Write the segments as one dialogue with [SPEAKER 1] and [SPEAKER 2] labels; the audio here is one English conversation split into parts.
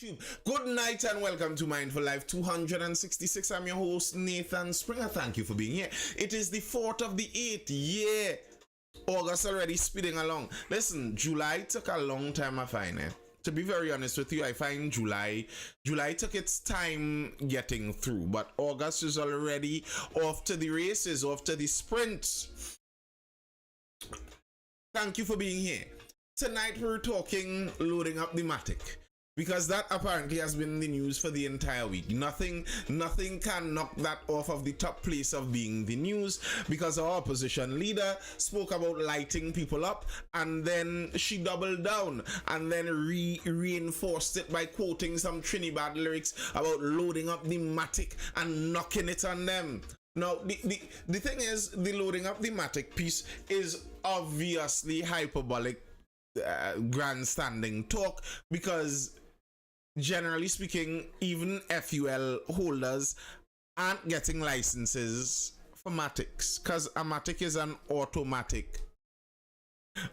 [SPEAKER 1] YouTube. Good night and welcome to Mindful Life 266. I'm your host, Nathan Springer. Thank you for being here. It is the 4th of the 8th year. August already speeding along. Listen, July took a long time, I find it. To be very honest with you, I find July took its time getting through, but August is already off to the races, off to the sprints. Thank you for being here. Tonight we're talking loading up the Matic, because that apparently has been the news for the entire week. Nothing can knock that off of the top place of being the news, because our opposition leader spoke about lighting people up, and then she doubled down and then reinforced it by quoting some Trinidad lyrics about loading up the Matic and knocking it on them. Now, the thing is, the loading up the Matic piece is obviously hyperbolic, grandstanding talk, because generally speaking, even FUL holders aren't getting licenses for Matics, because a Matic is an automatic.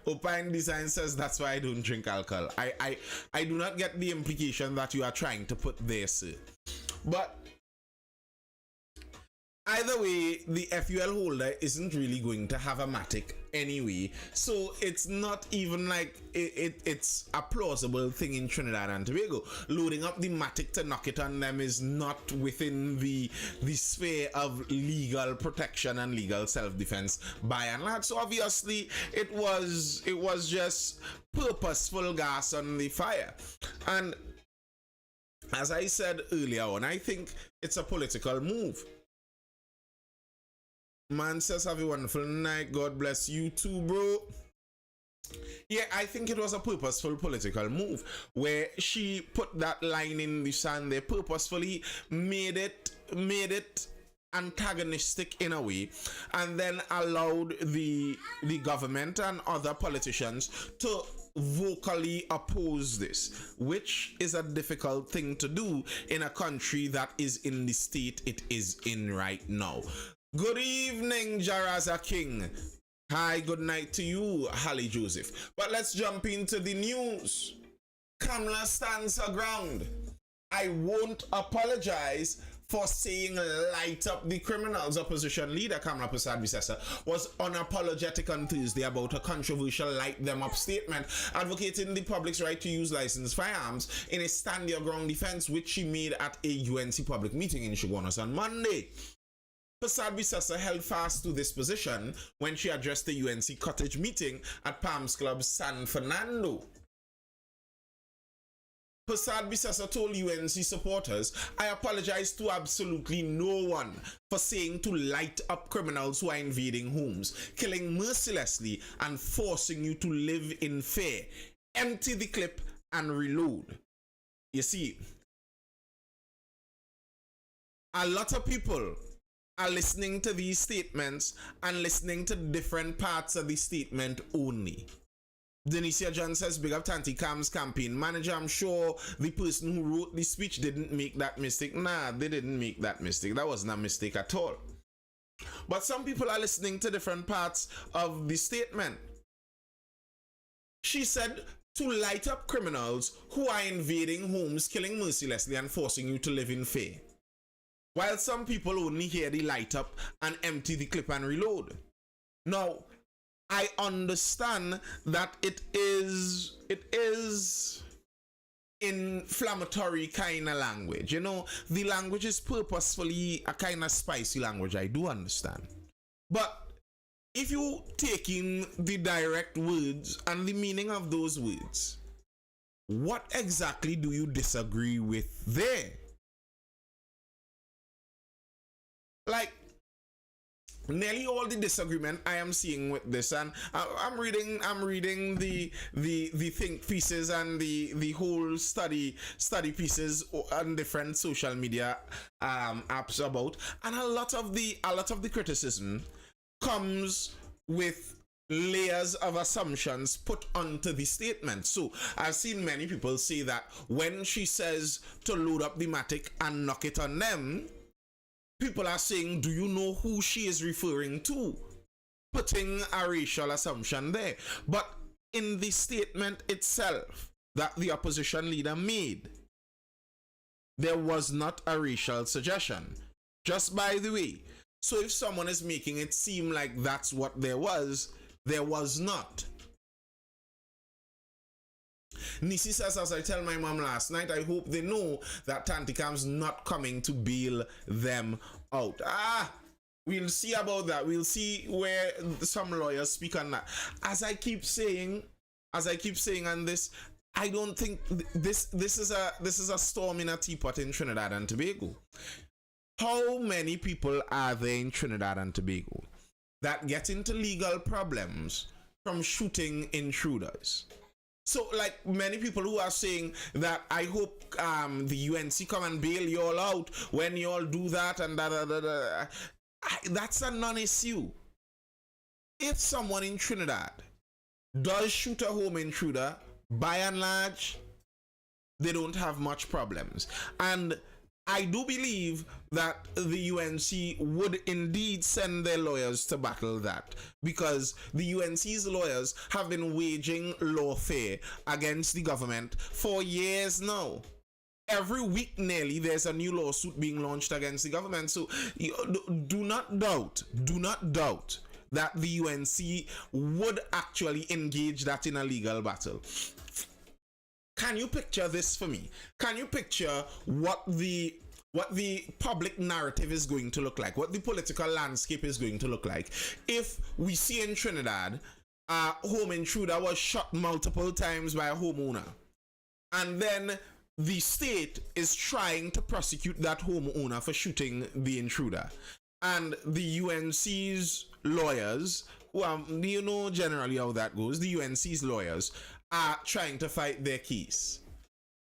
[SPEAKER 1] Opine Design says that's why I don't drink alcohol. I do not get the implication that you are trying to put there, sir. But either way, the FUL holder isn't really going to have a Matic anyway, so it's not even like it's a plausible thing in Trinidad and Tobago. Loading up the Matic to knock it on them is not within the sphere of legal protection and legal self-defense by and large. So obviously it was just purposeful gas on the fire. And as I said earlier on, I think it's a political move. Man says, have a wonderful night. God bless you too, bro. Yeah, I think it was a purposeful political move where she put that line in the sand there, purposefully made it antagonistic in a way, and then allowed the government and other politicians to vocally oppose this, which is a difficult thing to do in a country that is in the state it is in right now. Good evening, Jaraza King. Hi, good night to you, Hallie Joseph. But let's jump into the news. Kamala stands her ground. I won't apologize for saying light up the criminals. Opposition leader Kamala Persad-Bissessar was unapologetic on Thursday about a controversial light them up statement, advocating the public's right to use licensed firearms in a stand your ground defense, which she made at a UNC public meeting in Chaguanas on Monday. Persad-Bissessar held fast to this position when she addressed the UNC Cottage meeting at Palms Club San Fernando. Persad-Bissessar told UNC supporters, I apologize to absolutely no one for saying to light up criminals who are invading homes, killing mercilessly and forcing you to live in fear. Empty the clip and reload. You see, a lot of people are listening to these statements and listening to different parts of the statement only. Denicia John says, big up Tanti Cam's campaign manager. I'm sure the person who wrote the speech didn't make that mistake. Nah, they didn't make that mistake. That wasn't a mistake at all. But some people are listening to different parts of the statement. She said to light up criminals who are invading homes, killing mercilessly and forcing you to live in fear. While some people only hear the light up and empty the clip and reload. Now, I understand that it is inflammatory kind of language. You know, the language is purposefully a kind of spicy language. I do understand. But if you take in the direct words and the meaning of those words, what exactly do you disagree with there? Like, nearly all the disagreement I am seeing with this, and I'm reading the think pieces and the whole study pieces on different social media apps about, and a lot of the criticism comes with layers of assumptions put onto the statement. So I've seen many people say that when she says to load up the Matic and knock it on them, people are saying, do you know who she is referring to? Putting a racial assumption there. But in the statement itself that the opposition leader made, There was not a racial suggestion. Just by the way. So if someone is making it seem like that's what there was not. Nisi says, as I tell my mom last night, I hope they know that Tanticam's not coming to bail them out. We'll see about that. We'll see where some lawyers speak on that. As I keep saying on this, I don't think this is a storm in a teapot in Trinidad and Tobago. How many people are there in Trinidad and Tobago that get into legal problems from shooting intruders? So, like, many people who are saying that I hope the UNC come and bail you all out when you all do that and that's a non-issue. If someone in Trinidad does shoot a home intruder, by and large, they don't have much problems. And I do believe that the UNC would indeed send their lawyers to battle that, because the UNC's lawyers have been waging lawfare against the government for years now. Every week nearly there's a new lawsuit being launched against the government. So do not doubt that the UNC would actually engage that in a legal battle. Can you picture this for me? Can you picture what the public narrative is going to look like, what the political landscape is going to look like if we see in Trinidad a home intruder was shot multiple times by a homeowner, and then the state is trying to prosecute that homeowner for shooting the intruder, and the UNC's lawyers, well, you know generally how that goes, the UNC's lawyers are trying to fight their case.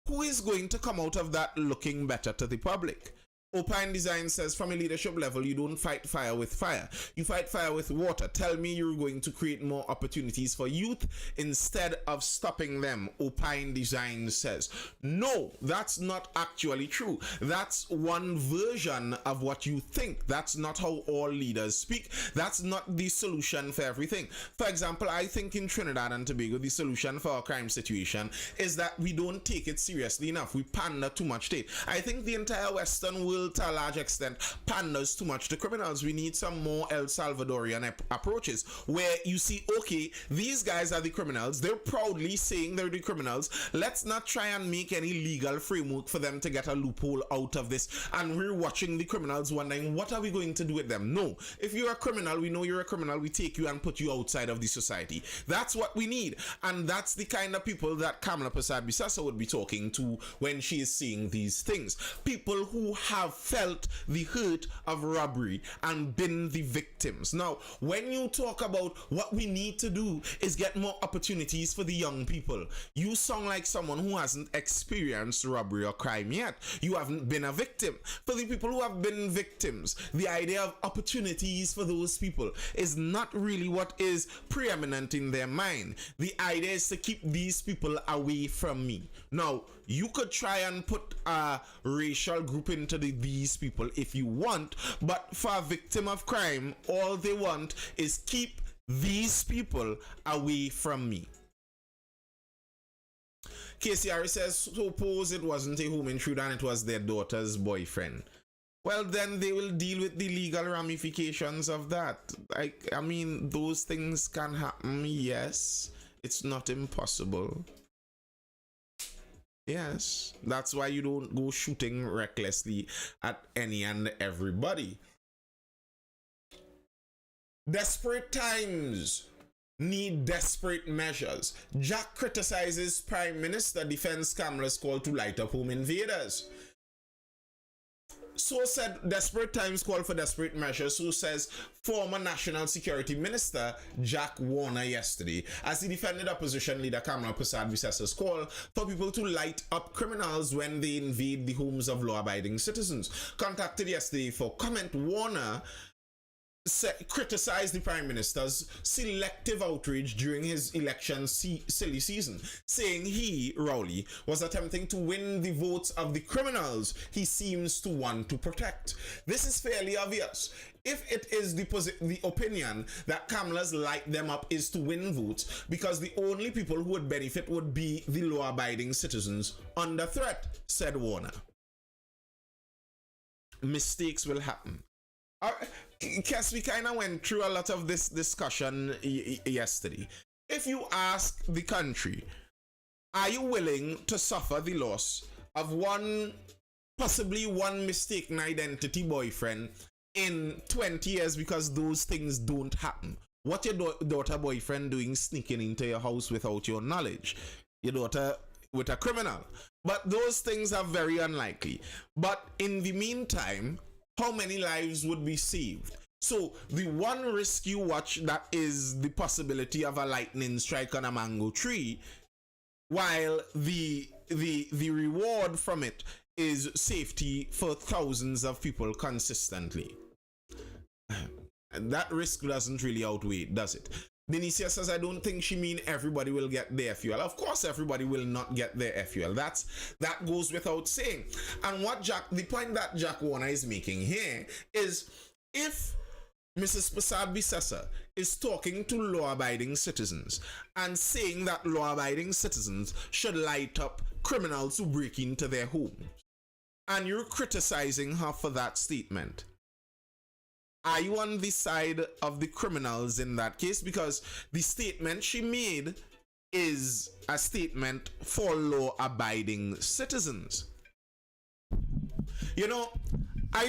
[SPEAKER 1] Who is going to come out of that looking better to the public? Opine Design says, from a leadership level, you don't fight fire with fire. You fight fire with water. Tell me you're going to create more opportunities for youth instead of stopping them, Opine Design says. No, that's not actually true. That's one version of what you think. That's not how all leaders speak. That's not the solution for everything. For example, I think in Trinidad and Tobago, the solution for our crime situation is that we don't take it seriously enough. We pander too much to it. I think the entire Western world, to a large extent, panders too much to criminals. We need some more El Salvadorian approaches where you see, okay, these guys are the criminals. They're proudly saying they're the criminals. Let's not try and make any legal framework for them to get a loophole out of this. And we're watching the criminals wondering, what are we going to do with them? No. If you're a criminal, we know you're a criminal. We take you and put you outside of the society. That's what we need. And that's the kind of people that Kamala Persad-Bissessar would be talking to when she is seeing these things. People who have felt the hurt of robbery and been the victims. Now, when you talk about what we need to do is get more opportunities for the young people, you sound like someone who hasn't experienced robbery or crime yet. You haven't been a victim. For the people who have been victims, the idea of opportunities for those people is not really what is preeminent in their mind. The idea is to keep these people away from me. Now, you could try and put a racial group into these people if you want, but for a victim of crime, all they want is keep these people away from me. KCR says, suppose it wasn't a home intruder and it was their daughter's boyfriend. Well, then they will deal with the legal ramifications of that. I mean, those things can happen, yes. It's not impossible. Yes, that's why you don't go shooting recklessly at any and everybody. Desperate times need desperate measures. Jack criticizes Prime Minister defends Kamala's call to light up home invaders. So said desperate times call for desperate measures, so says former National Security Minister Jack Warner yesterday, as he defended opposition leader Kamala Persad-Bissessar's call for people to light up criminals when they invade the homes of law-abiding citizens. Contacted yesterday for comment, Warner criticized the Prime Minister's selective outrage during his election silly season, saying he, Rowley, was attempting to win the votes of the criminals he seems to want to protect. This is fairly obvious. If it is the opinion that Kamala's light them up is to win votes, because the only people who would benefit would be the law-abiding citizens under threat, said Warner. mistakes will happen. Cass, we kind of went through a lot of this discussion yesterday. If you ask the country, are you willing to suffer the loss of possibly one mistaken identity boyfriend in 20 years because those things don't happen? What your daughter boyfriend doing sneaking into your house without your knowledge? Your daughter with a criminal. But those things are very unlikely. But in the meantime, how many lives would be saved? So the one risk you watch, that is the possibility of a lightning strike on a mango tree, while the reward from it is safety for thousands of people consistently. And that risk doesn't really outweigh it, does it? Denicia says, I don't think she mean everybody will get their fuel. Of course, everybody will not get their fuel. That goes without saying. And the point that Jack Warner is making here is, if Mrs. Prasad Bisesa is talking to law-abiding citizens and saying that law-abiding citizens should light up criminals who break into their homes, and you're criticizing her for that statement, are you on the side of the criminals in that case? Because the statement she made is a statement for law-abiding citizens. You know, I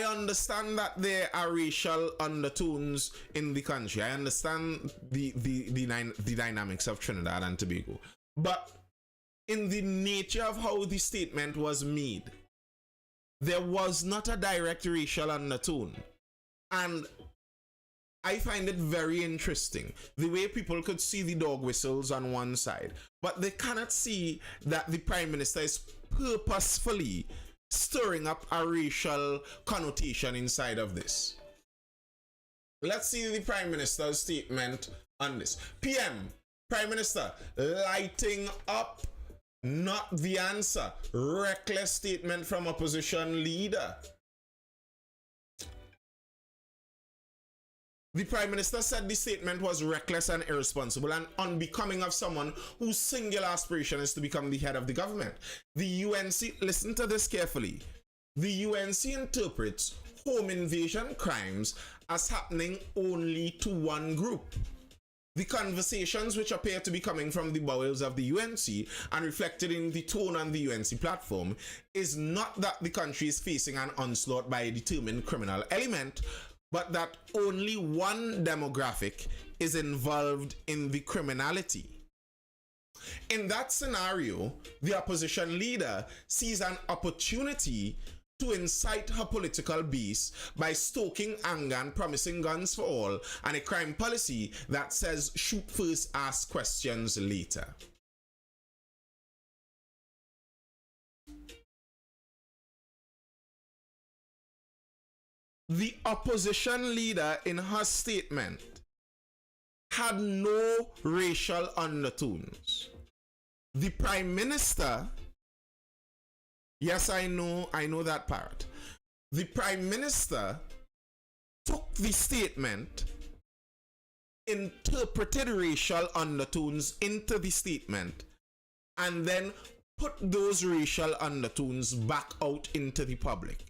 [SPEAKER 1] understand that there are racial undertones in the country. I understand the dynamics of Trinidad and Tobago. But in the nature of how the statement was made, there was not a direct racial undertone. And I find it very interesting the way people could see the dog whistles on one side, but they cannot see that the Prime Minister is purposefully stirring up a racial connotation inside of this. Let's see the Prime Minister's statement on this. PM, Prime Minister, lighting up, not the answer. Reckless statement from opposition leader. The Prime Minister said the statement was reckless and irresponsible and unbecoming of someone whose singular aspiration is to become the head of the government. The UNC, listen to this carefully, the UNC interprets home invasion crimes as happening only to one group. The conversations which appear to be coming from the bowels of the UNC and reflected in the tone on the UNC platform is not that the country is facing an onslaught by a determined criminal element, but that only one demographic is involved in the criminality. In that scenario, the opposition leader sees an opportunity to incite her political base by stoking anger and promising guns for all, and a crime policy that says shoot first, ask questions later. The opposition leader in her statement had no racial undertones. The Prime Minister, yes, I know that part. The Prime Minister took the statement, interpreted racial undertones into the statement, and then put those racial undertones back out into the public.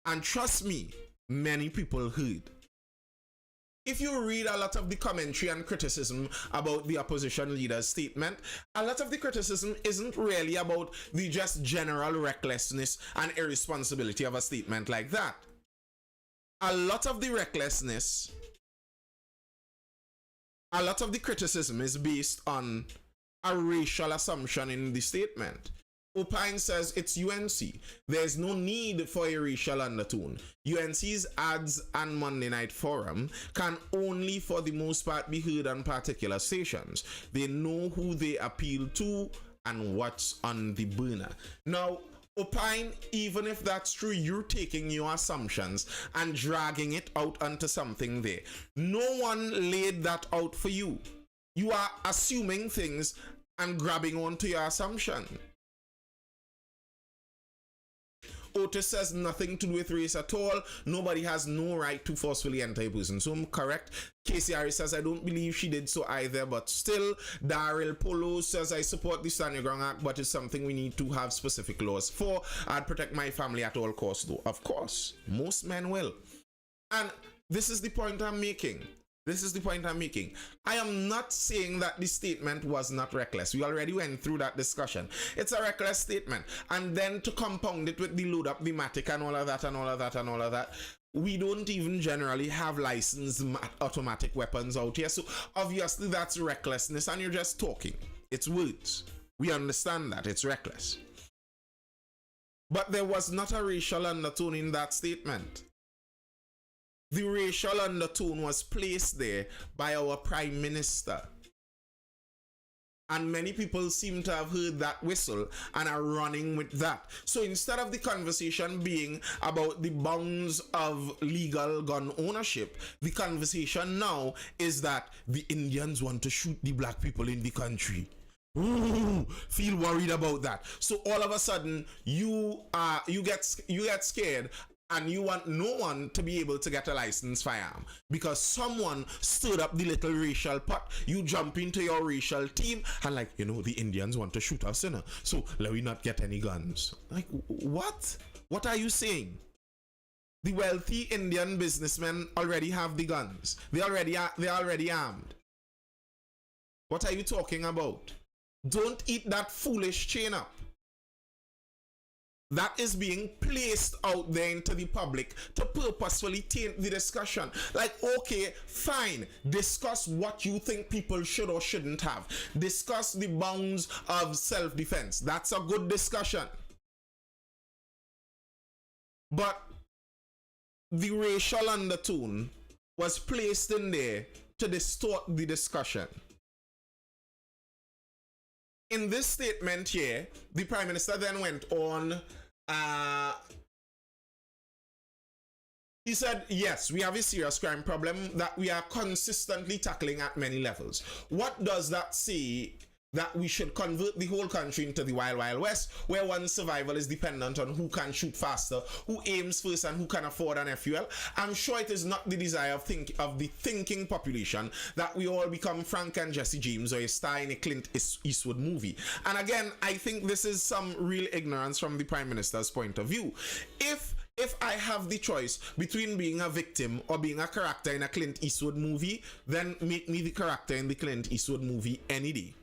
[SPEAKER 1] And trust me, many people heard. If you read a lot of the commentary and criticism about the opposition leader's statement, a lot of the criticism isn't really about the just general recklessness and irresponsibility of a statement like that. A lot of the recklessness, a lot of the criticism is based on a racial assumption in the statement. Opine says it's UNC. There's no need for a racial undertone. UNC's ads and Monday Night Forum can only for the most part be heard on particular stations. They know who they appeal to and what's on the burner. Now, Opine, even if that's true, you're taking your assumptions and dragging it out onto something there. No one laid that out for you. You are assuming things and grabbing onto your assumption. Otis says nothing to do with race at all. Nobody has no right to forcefully enter a person's home. Correct. Casey Harris says, I don't believe she did so either, but still. Daryl Polo says, I support the Stand Your Ground Act, but it's something we need to have specific laws for. I'd protect my family at all costs, though. Of course, most men will. And this is the point I'm making. This is the point I'm making. I am not saying that the statement was not reckless. We already went through that discussion. It's a reckless statement. And then to compound it with the load up the Matic and all of that and all of that and all of that, we don't even generally have licensed automatic weapons out here. So obviously that's recklessness and you're just talking. It's words. We understand that. It's reckless. But there was not a racial undertone in that statement. The racial undertone was placed there by our Prime Minister. And many people seem to have heard that whistle and are running with that. So instead of the conversation being about the bounds of legal gun ownership, the conversation now is that the Indians want to shoot the black people in the country. Ooh, feel worried about that. So all of a sudden you get scared. And you want no one to be able to get a licensed firearm because someone stirred up the little racial pot. You jump into your racial team and like, you know, the Indians want to shoot us, you know, so let we not get any guns. Like, what? What are you saying? The wealthy Indian businessmen already have the guns. They're already armed. What are you talking about? Don't eat that foolish chain up. That is being placed out there into the public to purposefully taint the discussion. Like, okay, fine. Discuss what you think people should or shouldn't have. Discuss the bounds of self-defense. That's a good discussion. But the racial undertone was placed in there to distort the discussion. In this statement here, the Prime Minister then went on. He said, yes, we have a serious crime problem that we are consistently tackling at many levels. What does that say? That we should convert the whole country into the Wild Wild West, where one's survival is dependent on who can shoot faster, who aims first, and who can afford an FUL. I'm sure it is not the desire of the thinking population that we all become Frank and Jesse James or a star in a Clint Eastwood movie. And again, I think this is some real ignorance from the Prime Minister's point of view. If I have the choice between being a victim or being a character in a Clint Eastwood movie, then make me the character in the Clint Eastwood movie any day.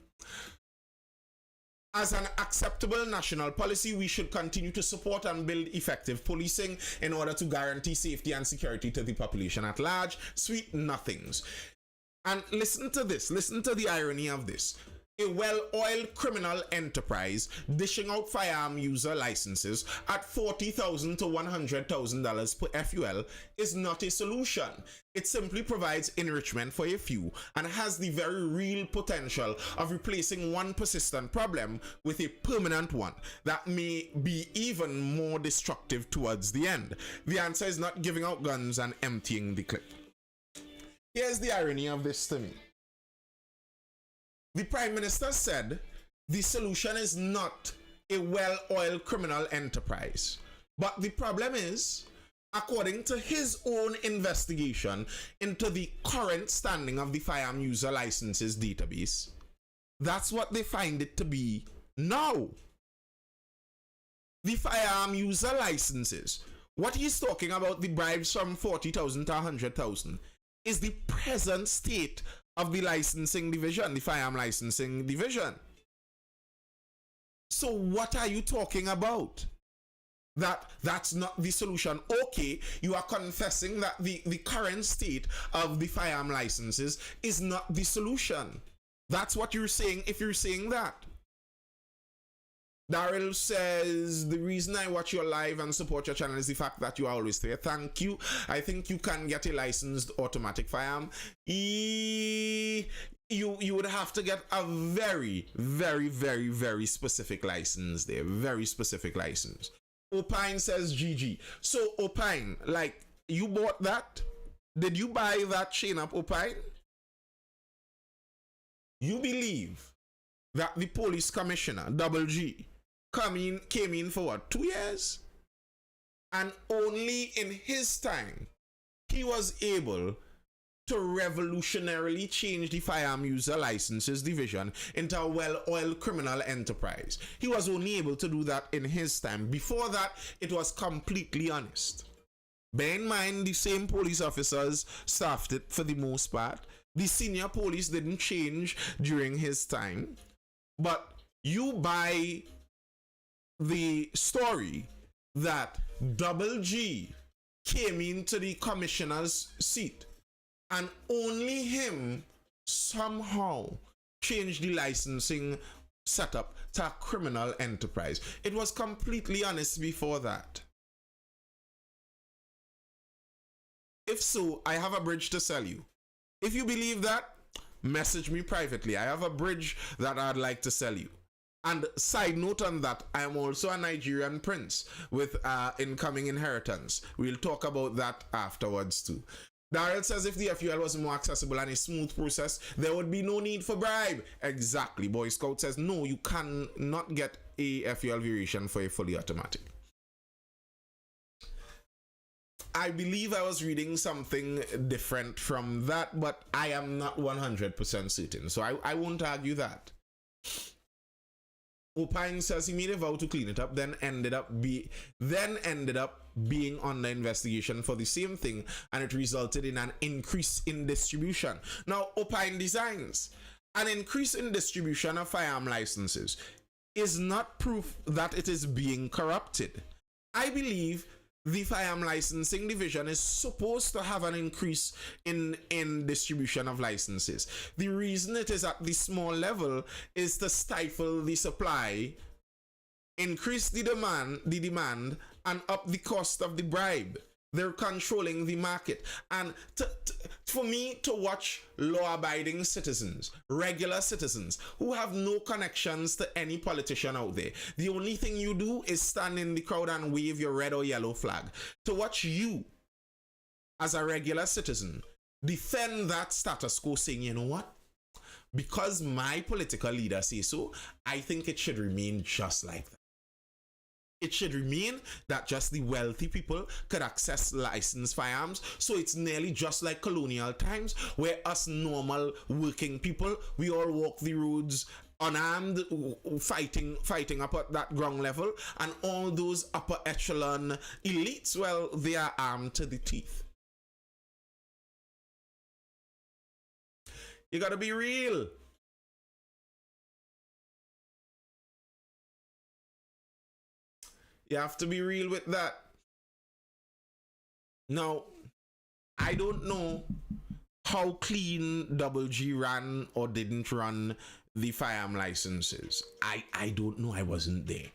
[SPEAKER 1] As an acceptable national policy, we should continue to support and build effective policing in order to guarantee safety and security to the population at large. Sweet nothings. And listen to this. Listen to the irony of this. A well-oiled criminal enterprise dishing out firearm user licenses at $40,000 to $100,000 per FUL is not a solution. It simply provides enrichment for a few and has the very real potential of replacing one persistent problem with a permanent one that may be even more destructive towards the end. The answer is not giving out guns and emptying the clip. Here's the irony of this to me. The Prime Minister said the solution is not a well-oiled criminal enterprise. But the problem is, according to his own investigation into the current standing of the firearm user licenses database, that's what they find it to be now. The firearm user licenses, what he's talking about, the bribes from 40,000 to 100,000, is the present state of the licensing division, the firearm licensing division. So what are you talking about? That's not the solution. Okay, you are confessing that the current state of the firearm licenses is not the solution. That's what you're saying if you're saying that. Daryl says, the reason I watch your live and support your channel is the fact that you are always there. Thank you. I think you can get a licensed automatic firearm. You would have to get a very, very, very, very specific license there. Very specific license. Opine says GG. So Opine, like, you bought that? Did you buy that chain up, Opine? You believe that the police commissioner, Double G, came in for what, 2 years? And only in his time, he was able to revolutionarily change the firearm user licenses division into a well-oiled criminal enterprise. He was only able to do that in his time. Before that, it was completely honest. Bear in mind, the same police officers staffed it for the most part. The senior police didn't change during his time. But you buy the story that Double G came into the commissioner's seat and only him somehow changed the licensing setup to a criminal enterprise. It was completely honest before that. If so, I have a bridge to sell you. If you believe that, message me privately. I have a bridge that I'd like to sell you. And side note on that, I am also a Nigerian prince with incoming inheritance. We'll talk about that afterwards too. Daryl says if the FUL was more accessible and a smooth process, there would be no need for bribe. Exactly. Boy Scout says no, you cannot get a FUL variation for a fully automatic. I believe I was reading something different from that, but I am not 100% certain, so I won't argue that. Opine says he made a vow to clean it up, then ended up being under investigation for the same thing, and it resulted in an increase in distribution. Now, Opine designs an increase in distribution of firearm licenses is not proof that it is being corrupted. I believe the firearm licensing division is supposed to have an increase in distribution of licenses. The reason it is at the small level is to stifle the supply, increase the demand, and up the cost of the bribe. They're controlling the market. And for me to watch law-abiding citizens, regular citizens, who have no connections to any politician out there, the only thing you do is stand in the crowd and wave your red or yellow flag. To watch you, as a regular citizen, defend that status quo saying, you know what? Because my political leader says so, I think it should remain just like that. It should remain that just the wealthy people could access licensed firearms. So it's nearly just like colonial times, where us normal working people, we all walk the roads unarmed, fighting up at that ground level, and all those upper echelon elites, well, they are armed to the teeth. You gotta be real. You have to be real with that. Now, I don't know how clean Double G ran or didn't run the firearm licenses. I don't know. I wasn't there.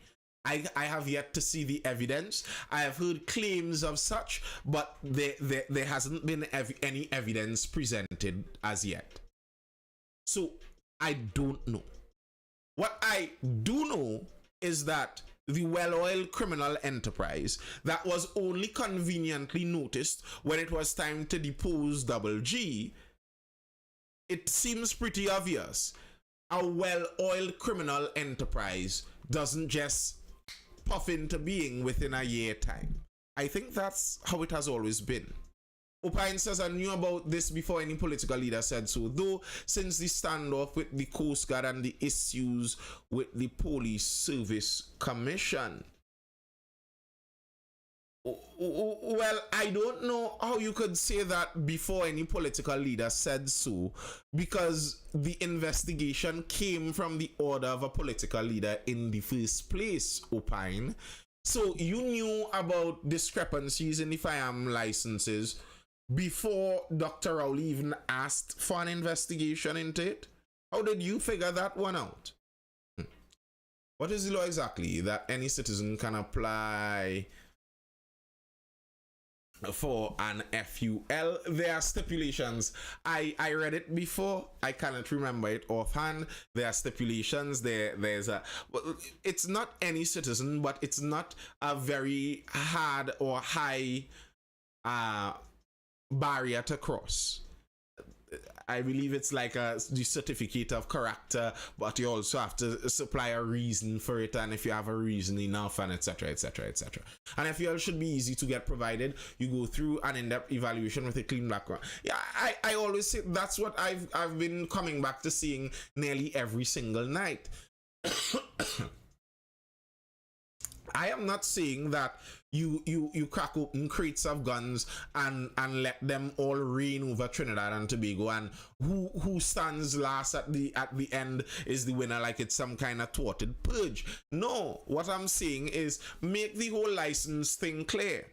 [SPEAKER 1] I have yet to see the evidence. I have heard claims of such, but there hasn't been any evidence presented as yet. So I don't know. What I do know is that the well-oiled criminal enterprise that was only conveniently noticed when it was time to depose Double G, it seems pretty obvious. A well-oiled criminal enterprise doesn't just puff into being within a year time. I think that's how it has always been. Opine says, I knew about this before any political leader said so, though since the standoff with the Coast Guard and the issues with the Police Service Commission. Well, I don't know how you could say that before any political leader said so, because the investigation came from the order of a political leader in the first place, Opine. So you knew about discrepancies in the firearm licenses before Dr. Rowley even asked for an investigation into it? How did you figure that one out? What is the law exactly that any citizen can apply for an FUL? There are stipulations. I read it before. I cannot remember it offhand. There are stipulations. There's a... It's not any citizen, but it's not a very hard or high barrier to cross. I believe it's like the certificate of character, but you also have to supply a reason for it, and if you have a reason enough, and etc, etc, etc. And FUL should be easy to get provided. You go through an in-depth evaluation with a clean background. Yeah, I always say that's what I've been coming back to seeing nearly every single night. I am not saying that you crack open crates of guns and let them all rain over Trinidad and Tobago, and who stands last at the end is the winner, like it's some kind of thwarted purge. No, what I'm saying is make the whole license thing clear.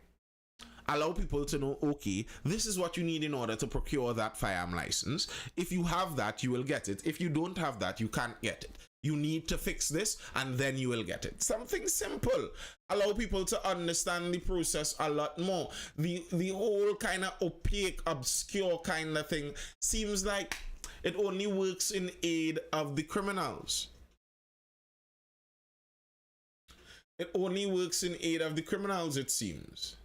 [SPEAKER 1] Allow people to know, okay, this is what you need in order to procure that firearm license. If you have that, you will get it. If you don't have that, you can't get it. You need to fix this, and then you will get it. Something simple. Allow people to understand the process a lot more. The whole kind of opaque, obscure kind of thing seems like it only works in aid of the criminals. It only works in aid of the criminals, it seems.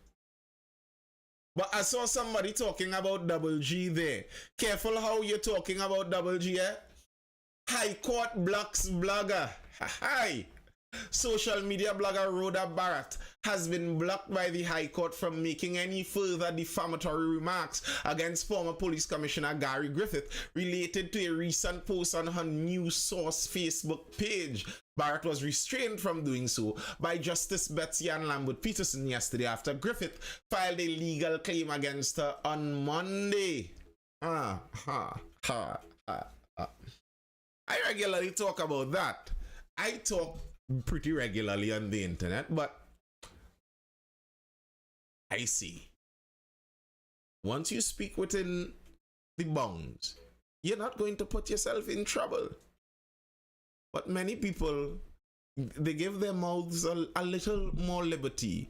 [SPEAKER 1] But I saw somebody talking about Double G there. Careful how you're talking about Double G, eh? High Court blocks blogger. Hi. Social media blogger Rhoda Barrett has been blocked by the High Court from making any further defamatory remarks against former Police Commissioner Gary Griffith related to a recent post on her News Source Facebook page. Barrett was restrained from doing so by Justice Betsy Ann Lambert Peterson yesterday after Griffith filed a legal claim against her on Monday. I regularly talk about that. I talk pretty regularly on the internet, but I see. Once you speak within the bounds, you're not going to put yourself in trouble. But many people, they give their mouths a little more liberty.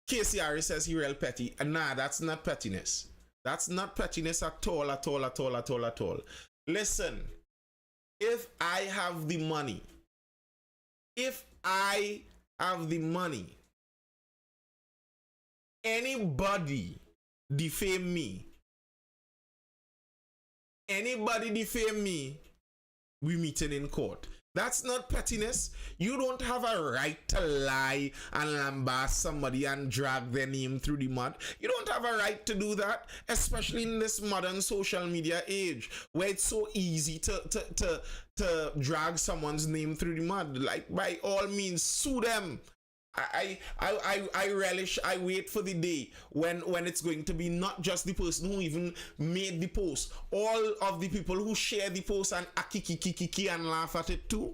[SPEAKER 1] Casey Harris says he real petty. Nah, that's not pettiness. That's not pettiness at all, at all, at all, at all, at all. Listen. If I have the money, anybody defame me, we meeting in court. That's not pettiness. You don't have a right to lie and lambast somebody and drag their name through the mud. You don't have a right to do that, especially in this modern social media age where it's so easy to drag someone's name through the mud. Like, by all means, sue them. I relish, I wait for the day when it's going to be not just the person who even made the post, all of the people who share the post and kiki and laugh at it too.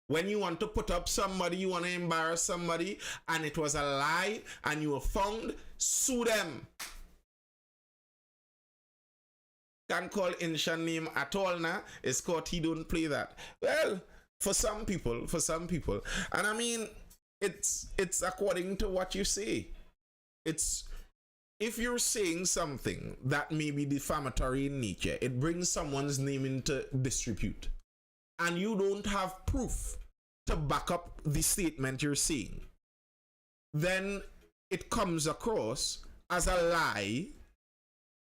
[SPEAKER 1] When you want to put up somebody, you want to embarrass somebody, and it was a lie, and you were found, sue them. Can't call Inshan name at all now. It's called he don't play that. Well, for some people, and I mean, it's according to what you say. It's if you're saying something that may be defamatory in nature, it brings someone's name into disrepute, and you don't have proof to back up the statement you're saying, then it comes across as a lie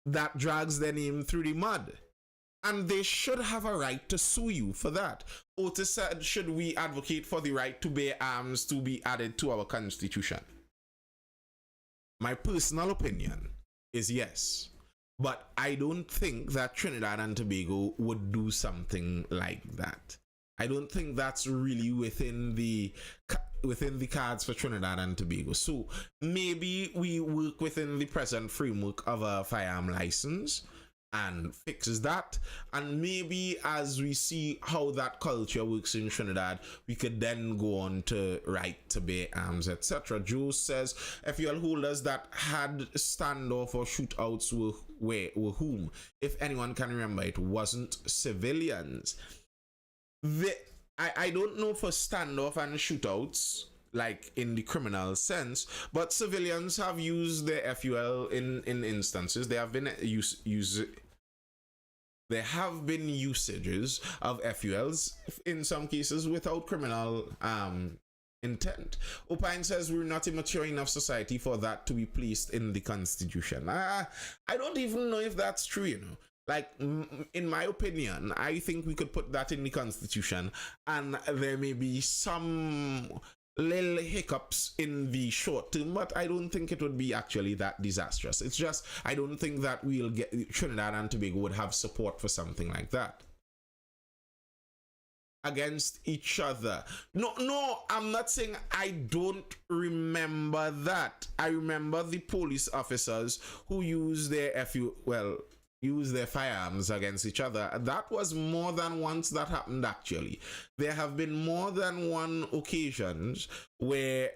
[SPEAKER 1] that drags their name through the mud. And they should have a right to sue you for that. Otis said, should we advocate for the right to bear arms to be added to our constitution? My personal opinion is yes. But I don't think that Trinidad and Tobago would do something like that. I don't think that's really within the cards for Trinidad and Tobago. So maybe we work within the present framework of a firearm license and fixes that, and maybe as we see how that culture works in Trinidad, we could then go on to right to bear arms, etc. Joe says FUL holders that had standoff or shootouts were whom? If anyone can remember, it wasn't civilians. I don't know for standoff and shootouts, like in the criminal sense, but civilians have used their FUL in instances. There have been there have been usages of FULs in some cases without criminal intent. Opine says we're not a mature enough society for that to be placed in the constitution. I don't even know if that's true, you know. Like, in my opinion, I think we could put that in the Constitution, and there may be some little hiccups in the short term, but I don't think it would be actually that disastrous. It's just, I don't think that we'll get, Trinidad and Tobago would have support for something like that against each other. No, I'm not saying I don't remember that. I remember the police officers who use their use their firearms against each other. That was more than once that happened, actually. There have been more than one occasions where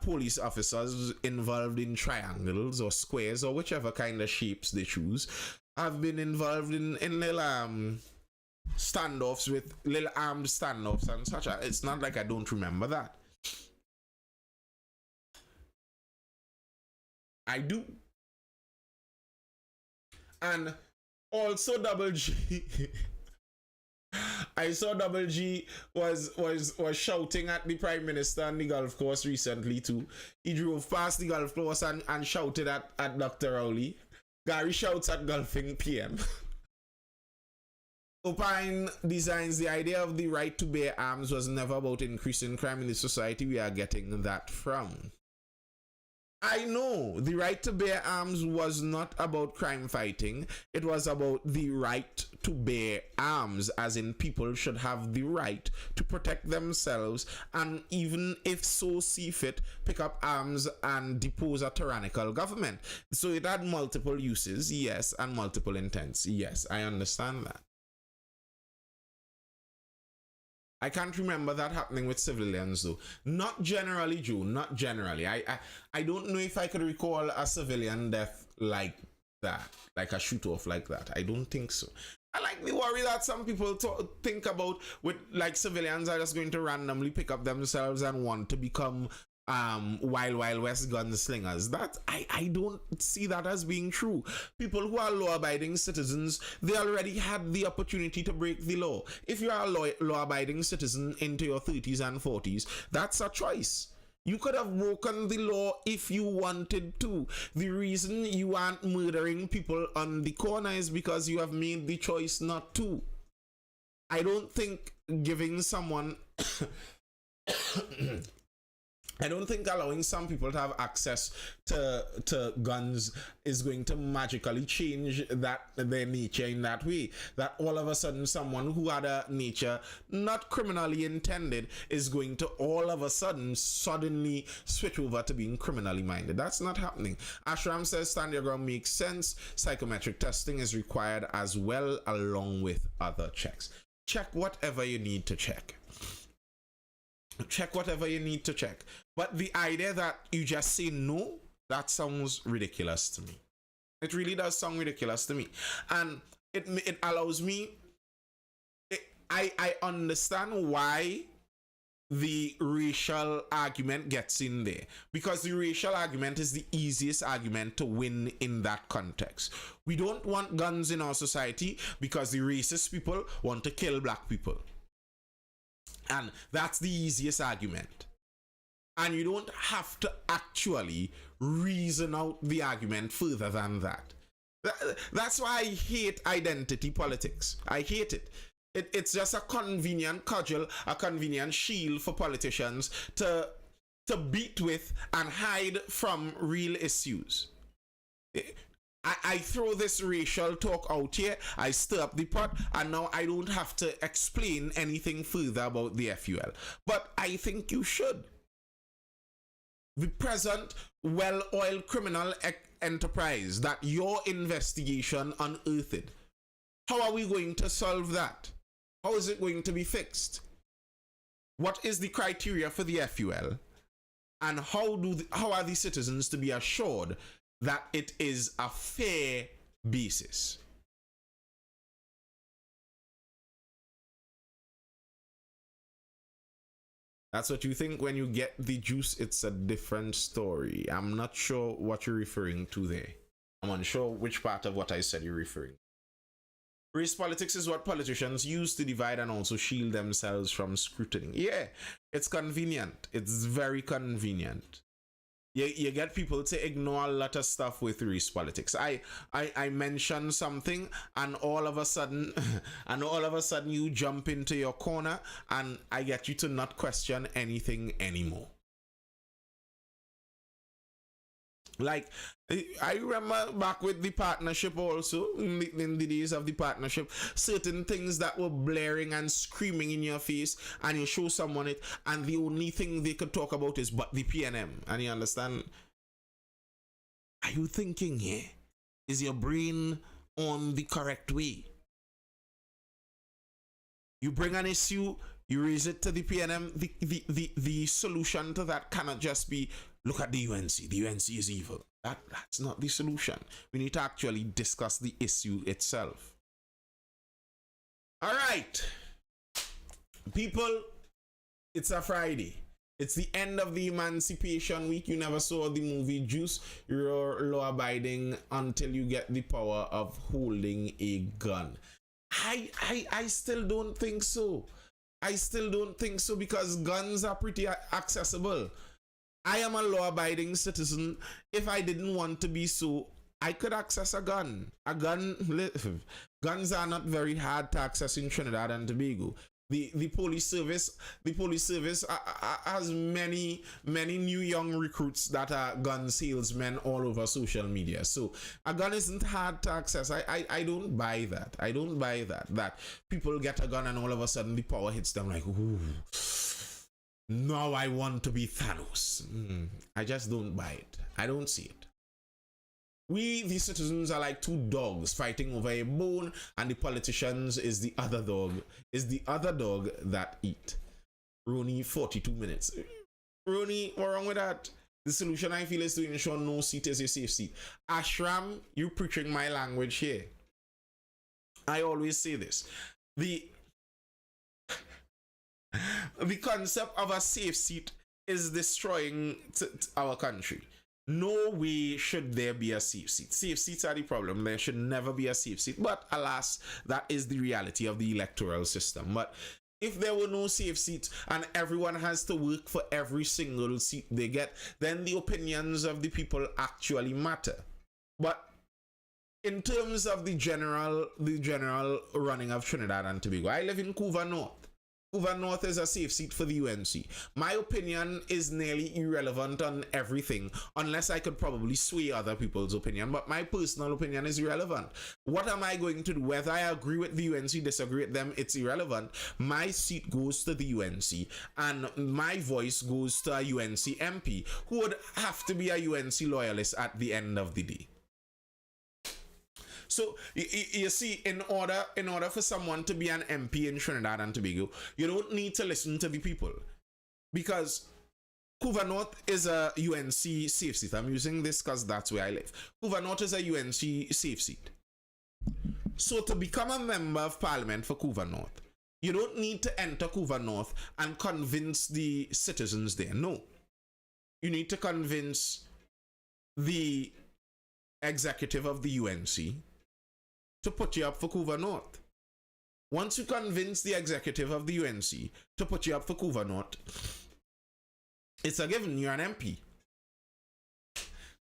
[SPEAKER 1] police officers involved in triangles or squares or whichever kind of shapes they choose have been involved in little standoffs, with little armed standoffs and such. It's not like I don't remember that. I do. And also Double G I saw Double G was shouting at the Prime Minister on the golf course recently too. He drove past the golf course and shouted at Dr. Rowley. Gary shouts at golfing PM. Opine designs, the idea of the right to bear arms was never about increasing crime in the society we are getting that from. I know the right to bear arms was not about crime fighting. It was about the right to bear arms, as in people should have the right to protect themselves and, even if so see fit, pick up arms and depose a tyrannical government. So it had multiple uses, yes, and multiple intents. Yes, I understand that. I can't remember that happening with civilians though. Not generally, Joe. Not generally. I don't know if I could recall a civilian death like that, like a shoot-off like that. I don't think so. I like the worry that some people think about with, like, civilians are just going to randomly pick up themselves and want to become Wild West gunslingers. That I don't see that as being true. People who are law-abiding citizens, they already had the opportunity to break the law. If you are a law-abiding citizen into your 30s and 40s, that's a choice. You could have broken the law if you wanted to. The reason you aren't murdering people on the corner is because you have made the choice not to. I don't think giving someone I don't think allowing some people to have access to guns is going to magically change their nature in that way. That all of a sudden someone who had a nature not criminally intended is going to all of a sudden suddenly switch over to being criminally minded. That's not happening. Ashram says stand your ground makes sense. Psychometric testing is required as well, along with other checks. Check whatever you need to check. Check whatever you need to check. But the idea that you just say no, that sounds ridiculous to me. It really does sound ridiculous to me. And it allows me, I understand why the racial argument gets in there, because the racial argument is the easiest argument to win in that context. We don't want guns in our society because the racist people want to kill black people. And that's the easiest argument. And you don't have to actually reason out the argument further than that. That's why I hate identity politics. I hate it. It's just a convenient cudgel, a convenient shield for politicians to beat with and hide from real issues. I throw this racial talk out here, I stir up the pot, and now I don't have to explain anything further about the FUL. But I think you should. The present well-oiled criminal enterprise that your investigation unearthed, how are we going to solve that? How is it going to be fixed? What is the criteria for the FUL? And how are the citizens to be assured that it is a fair basis? That's what you think when you get the juice. It's a different story. I'm not sure what you're referring to there. I'm unsure which part of what I said you're referring to. Race politics is what politicians use to divide and also shield themselves from scrutiny. Yeah, it's convenient. It's very convenient. You get people to ignore a lot of stuff with race politics. I mention something, and all of a sudden you jump into your corner, and I get you to not question anything anymore. Like, I remember back with the partnership also, in the days of the partnership, certain things that were blaring and screaming in your face, and you show someone it, and the only thing they could talk about is but the PNM. And you understand? Are you thinking here? Is your brain on the correct way? You bring an issue, you raise it to the PNM, the solution to that cannot just be, look at the UNC. The UNC is evil. That's not the solution. We need to actually discuss the issue itself. All right. People, it's a Friday. It's the end of the Emancipation Week. You never saw the movie Juice. You're law-abiding until you get the power of holding a gun. I still don't think so. I still don't think so, because guns are pretty accessible. I am a law-abiding citizen. If I didn't want to be so, I could access a gun. Guns are not very hard to access in Trinidad and Tobago. The police service has many new young recruits that are gun salesmen all over social media. So a gun isn't hard to access. I don't buy that. I don't buy that people get a gun and all of a sudden the power hits them like, ooh, now I want to be Thanos. I just don't buy it. I don't see it. We, the citizens, are like two dogs fighting over a bone, and the politicians is the other dog that eat. Roni, 42 minutes. Roni, what's wrong with that? The solution, I feel, is to ensure no seat is a safe seat. Ashram, you preaching my language here. I always say this. The concept of a safe seat is destroying our country. No way should there be a safe seat. Safe seats are the problem. There should never be a safe seat. But alas, that is the reality of the electoral system. But if there were no safe seats and everyone has to work for every single seat they get, then the opinions of the people actually matter. But in terms of the general running of Trinidad and Tobago, I live in Couva North. Couva North is a safe seat for the UNC. My opinion is nearly irrelevant on everything, unless I could probably sway other people's opinion, but my personal opinion is irrelevant. What am I going to do? Whether I agree with the UNC, disagree with them, it's irrelevant. My seat goes to the UNC, and my voice goes to a UNC MP, who would have to be a UNC loyalist at the end of the day. So you see, in order for someone to be an MP in Trinidad and Tobago, you don't need to listen to the people, because Couva North is a UNC safe seat. I'm using this because that's where I live. Couva North is a UNC safe seat. So to become a member of Parliament for Couva North, you don't need to enter Couva North and convince the citizens there. No, you need to convince the executive of the UNC to put you up for Couva North. Once you convince the executive of the UNC to put you up for Couva North, it's a given, you're an MP.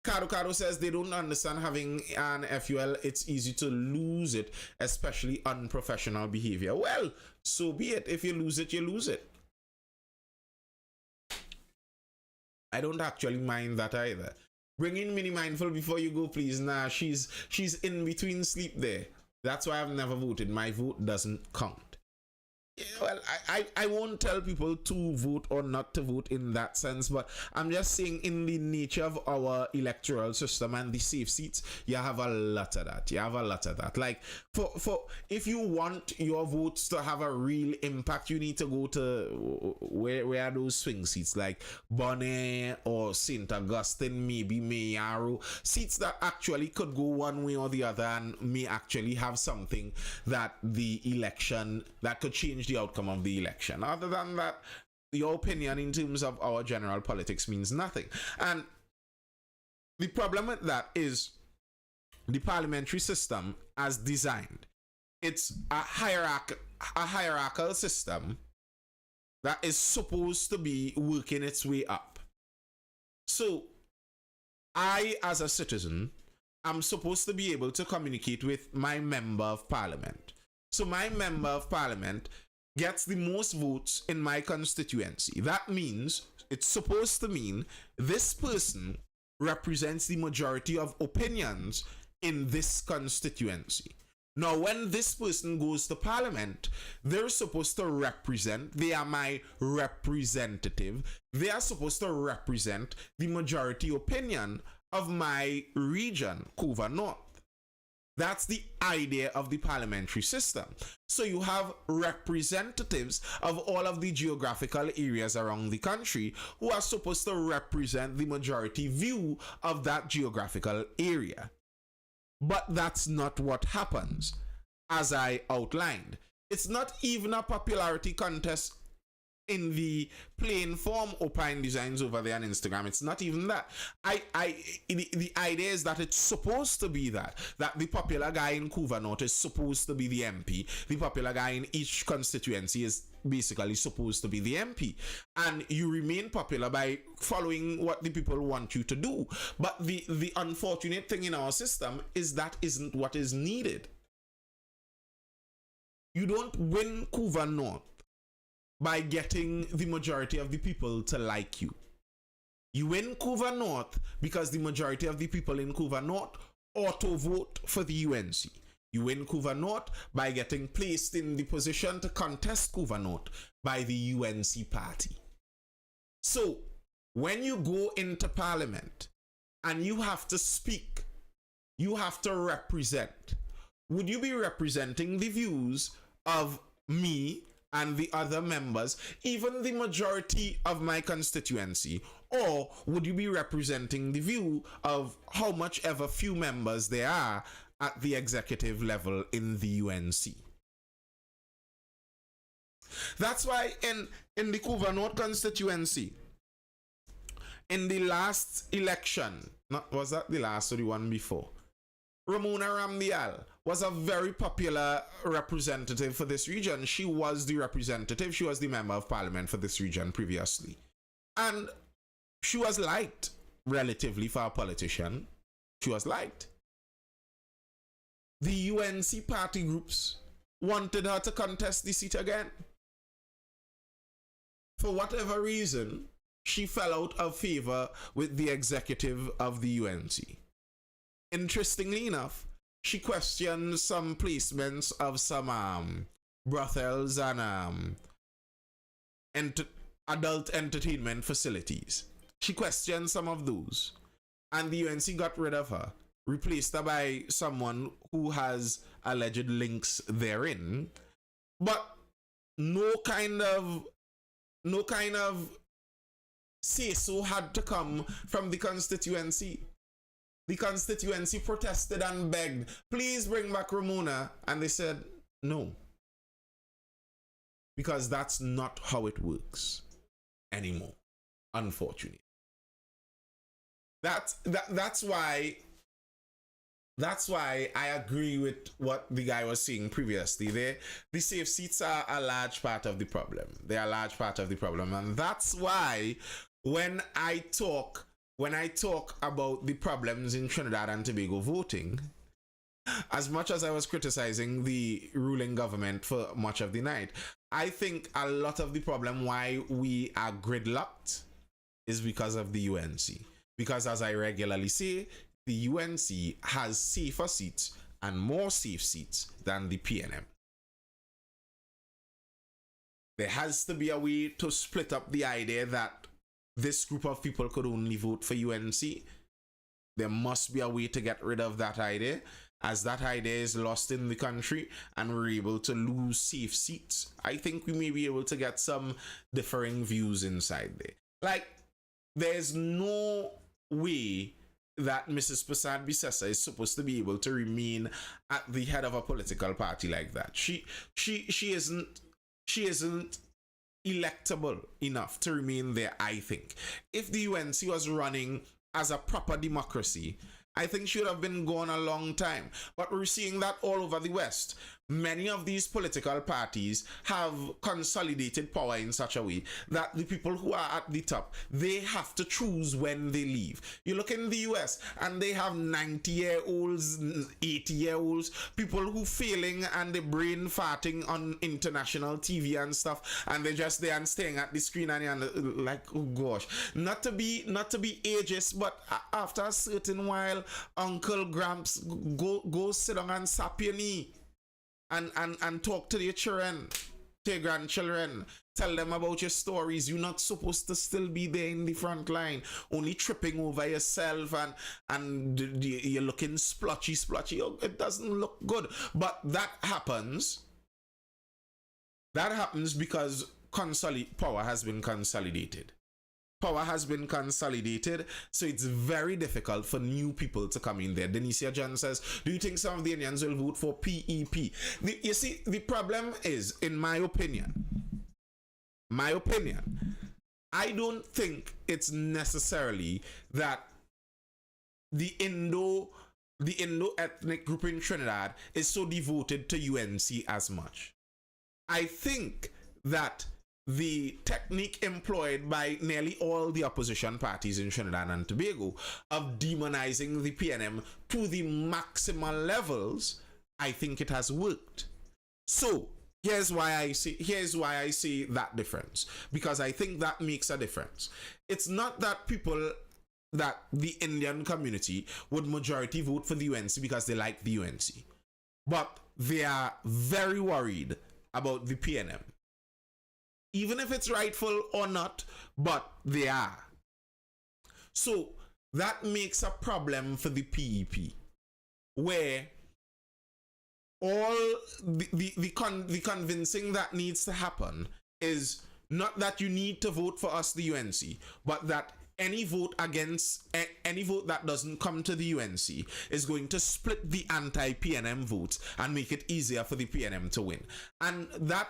[SPEAKER 1] Caro says they don't understand having an FUL. It's easy to lose it, especially unprofessional behavior. Well, so be it. If you lose it, you lose it. I don't actually mind that either. Bring in Mini Mindful before you go, please. Nah, she's in between sleep there. That's why I've never voted. My vote doesn't count. Yeah, well, I won't tell people to vote or not to vote in that sense, but I'm just saying in the nature of our electoral system and the safe seats, you have a lot of that. You have a lot of that. Like, for if you want your votes to have a real impact, you need to go to where are those swing seats, like Bonnet or St. Augustine, maybe Mayaro, seats that actually could go one way or the other and may actually have something that the election that could change the outcome of the election. Other than that, your opinion in terms of our general politics means nothing. And the problem with that is the parliamentary system as designed. It's a hierarchical system that is supposed to be working its way up. So I, as a citizen, am supposed to be able to communicate with my member of parliament. So my member of parliament gets the most votes in my constituency. That means, it's supposed to mean, this person represents the majority of opinions in this constituency. Now, when this person goes to parliament, they're supposed to represent, they are my representative, they are supposed to represent the majority opinion of my region, Couva North. That's the idea of the parliamentary system. So you have representatives of all of the geographical areas around the country who are supposed to represent the majority view of that geographical area. But that's not what happens, as I outlined. It's not even a popularity contest in the plain form Opine Designs over there on Instagram. It's not even that. The idea is that it's supposed to be that the popular guy in Couva North is supposed to be the MP. The popular guy in each constituency is basically supposed to be the MP. And you remain popular by following what the people want you to do. But the unfortunate thing in our system is that isn't what is needed. You don't win Couva North by getting the majority of the people to like you. You win Couva North because the majority of the people in Couva North auto vote for the UNC. You win Couva North by getting placed in the position to contest Couva North by the UNC party. So, when you go into parliament and you have to speak, you have to represent. Would you be representing the views of me and the other members, even the majority of my constituency? Or would you be representing the view of how much ever few members there are at the executive level in the UNC? That's why in the Couva North constituency, in the last election, was that the last or the one before? Ramona Ramdial was a very popular representative for this region. She was the representative, she was the member of parliament for this region previously. And she was liked, relatively, for a politician. She was liked. The UNC party groups wanted her to contest the seat again. For whatever reason, she fell out of favor with the executive of the UNC. Interestingly enough, she questioned some placements of some brothels and adult entertainment facilities. She questioned some of those, and the UNC got rid of her, replaced her by someone who has alleged links therein. But no kind of say-so had to come from the constituency. The constituency protested and begged, please bring back Ramona. And they said, no. Because that's not how it works anymore, unfortunately. That's why I agree with what the guy was saying previously. The safe seats are a large part of the problem. They are a large part of the problem. And that's why when I talk about the problems in Trinidad and Tobago voting, as much as I was criticizing the ruling government for much of the night, I think a lot of the problem why we are gridlocked is because of the UNC. Because as I regularly say, the UNC has safer seats and more safe seats than the PNM. There has to be a way to split up the idea that this group of people could only vote for UNC. There must be a way to get rid of that idea, as that idea is lost in the country and we're able to lose safe seats. I think we may be able to get some differing views inside there. Like, there's no way that Mrs. Prasad Bisesa is supposed to be able to remain at the head of a political party like that. She isn't electable enough to remain there, I think. If the UNC was running as a proper democracy I think she would have been gone a long time. But we're seeing that all over the West. Many of these political parties have consolidated power in such a way that the people who are at the top, they have to choose when they leave. You look in the US and they have 90-year-olds, 80-year-olds, people who failing and they brain farting on international TV and stuff, and they're just there and staring at the screen and like, oh gosh. Not to be ageist, but after a certain while, Uncle Gramps, go sit down and sap your knee. And talk to your children, to your grandchildren. Tell them about your stories. You're not supposed to still be there in the front line, only tripping over yourself and you're looking splotchy. Oh, it doesn't look good. But that happens. That happens because power has been consolidated. Power has been consolidated, so it's very difficult for new people to come in there. Denicia John says, do you think some of the Indians will vote for PEP? You see, the problem is, in my opinion, I don't think it's necessarily that the Indo-ethnic group in Trinidad is so devoted to UNC as much. I think that the technique employed by nearly all the opposition parties in Trinidad and Tobago of demonizing the PNM to the maximal levels, I think it has worked. So here's why I see that difference, because I think that makes a difference. It's not that the Indian community would majority vote for the UNC because they like the UNC, but they are very worried about the PNM. Even if it's rightful or not, but they are. So that makes a problem for the PEP, where all the convincing that needs to happen is not that you need to vote for us, the UNC, but that any vote that doesn't come to the UNC is going to split the anti-PNM votes and make it easier for the PNM to win. And that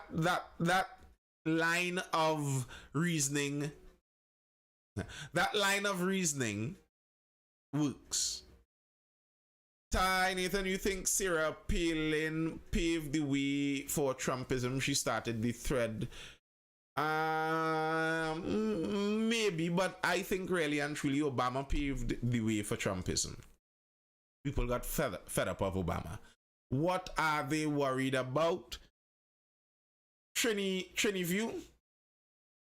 [SPEAKER 1] line of reasoning works. Ty, Nathan, you think Sarah Palin paved the way for Trumpism? She started the thread. Maybe, but I think really and truly Obama paved the way for Trumpism. People got fed up of Obama. What are they worried about? Trini view?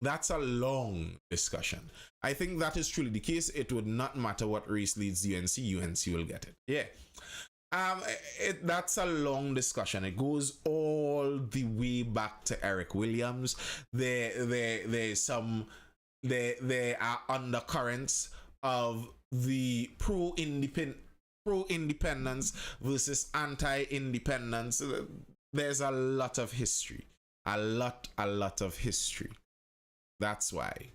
[SPEAKER 1] That's a long discussion. I think that is truly the case. It would not matter what race leads the UNC will get it. Yeah. That's a long discussion. It goes all the way back to Eric Williams. There are undercurrents of the pro-independence versus anti-independence. There's a lot of history. A lot of history. That's why.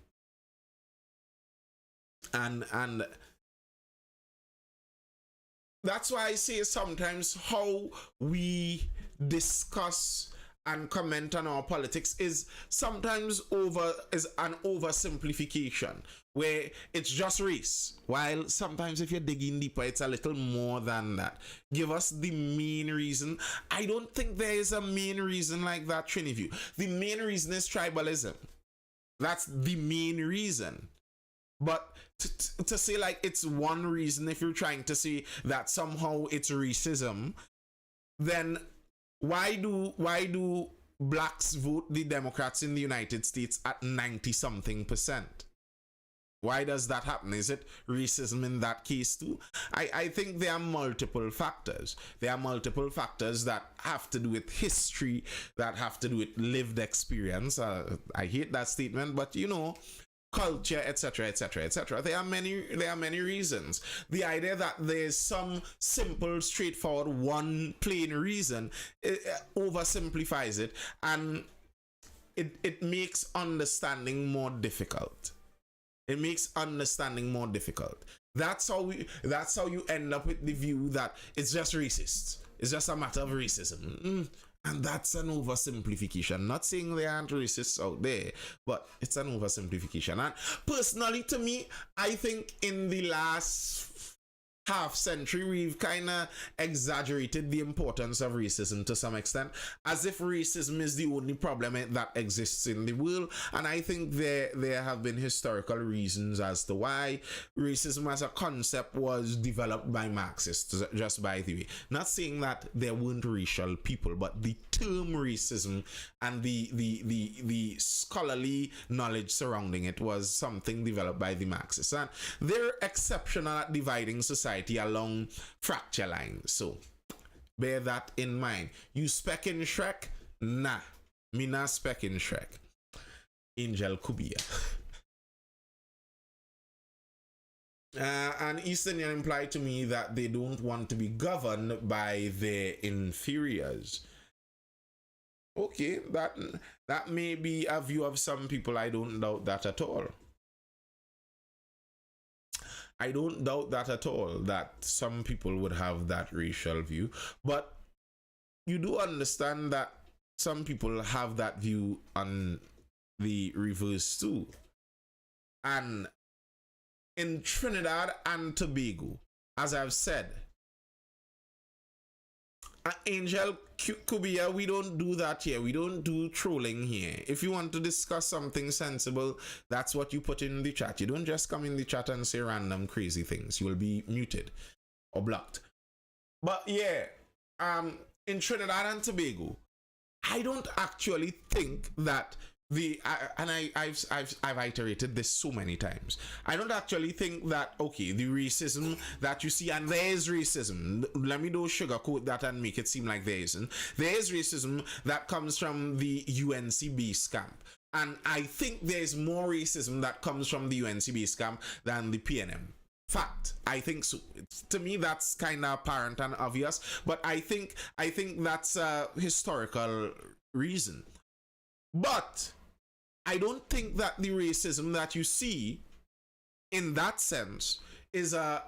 [SPEAKER 1] And that's why I say sometimes how we discuss and comment on our politics is sometimes an oversimplification, where it's just race, while sometimes if you're digging deeper, it's a little more than that. Give us the main reason. I don't think there is a main reason like that, Triniview. The main reason is tribalism. That's the main reason. But to say like it's one reason, if you're trying to say that somehow it's racism, then why do blacks vote the Democrats in the United States at 90-something%? Why does that happen? Is it racism in that case too? I think there are multiple factors. There are multiple factors that have to do with history, that have to do with lived experience. I hate that statement, but you know, culture, etc., etc., etc. There are many reasons. The idea that there's some simple, straightforward, one plain reason oversimplifies it, and it makes understanding more difficult. It makes understanding more difficult. That's how you end up with the view that it's just racist. It's just a matter of racism. And that's an oversimplification. Not saying there aren't racists out there, but it's an oversimplification. And personally, to me, I think in the last half century, we've kind of exaggerated the importance of racism to some extent, as if racism is the only problem that exists in the world. And I think there have been historical reasons as to why racism as a concept was developed by Marxists, just by the way. Not saying that there weren't racial people, but the term racism and the scholarly knowledge surrounding it was something developed by the Marxists. And they're exceptional at dividing society along fracture lines. So bear that in mind. You spec in Shrek? Nah. Me not spec in Shrek. Angel Kubia. And East Indian implied to me that they don't want to be governed by their inferiors. Okay, that may be a view of some people. I don't doubt that at all. I don't doubt that at all, that some people would have that racial view. But you do understand that some people have that view on the reverse too. And in Trinidad and Tobago, as I've said, Angel Kubia, we don't do that here. We don't do trolling here. If you want to discuss something sensible, that's what you put in the chat. You don't just come in the chat and say random crazy things. You will be muted or blocked. But yeah, in Trinidad and Tobago, I don't actually think that I've iterated this so many times. I don't actually think that, okay, the racism that you see, and there is racism. Let me don't sugarcoat that and make it seem like there isn't. There is racism that comes from the UNC base camp. And I think there's more racism that comes from the UNC base camp than the PNM. Fact, I think so. To me, that's kind of apparent and obvious, but I think that's a historical reason. But I don't think that the racism that you see in that sense is a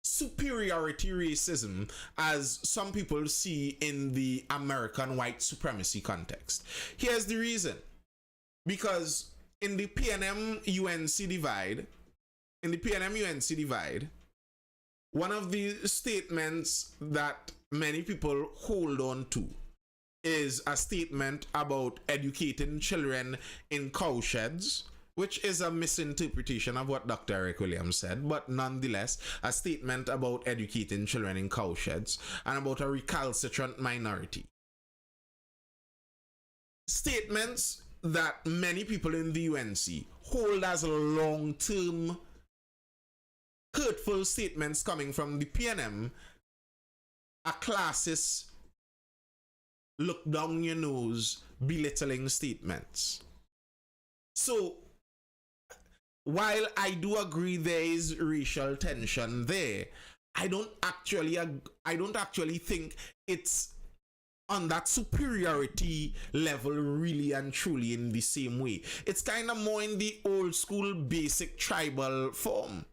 [SPEAKER 1] superiority racism as some people see in the American white supremacy context. Here's the reason. Because in the PNM UNC divide, one of the statements that many people hold on to is a statement about educating children in cowsheds, which is a misinterpretation of what Dr. Eric Williams said, but nonetheless, a statement about educating children in cowsheds and about a recalcitrant minority. Statements that many people in the UNC hold as long-term hurtful statements coming from the PNM, a classist, look down your nose, belittling statements. So, while I do agree there is racial tension there, I don't actually think it's on that superiority level really and truly in the same way. It's kind of more in the old school basic tribal form.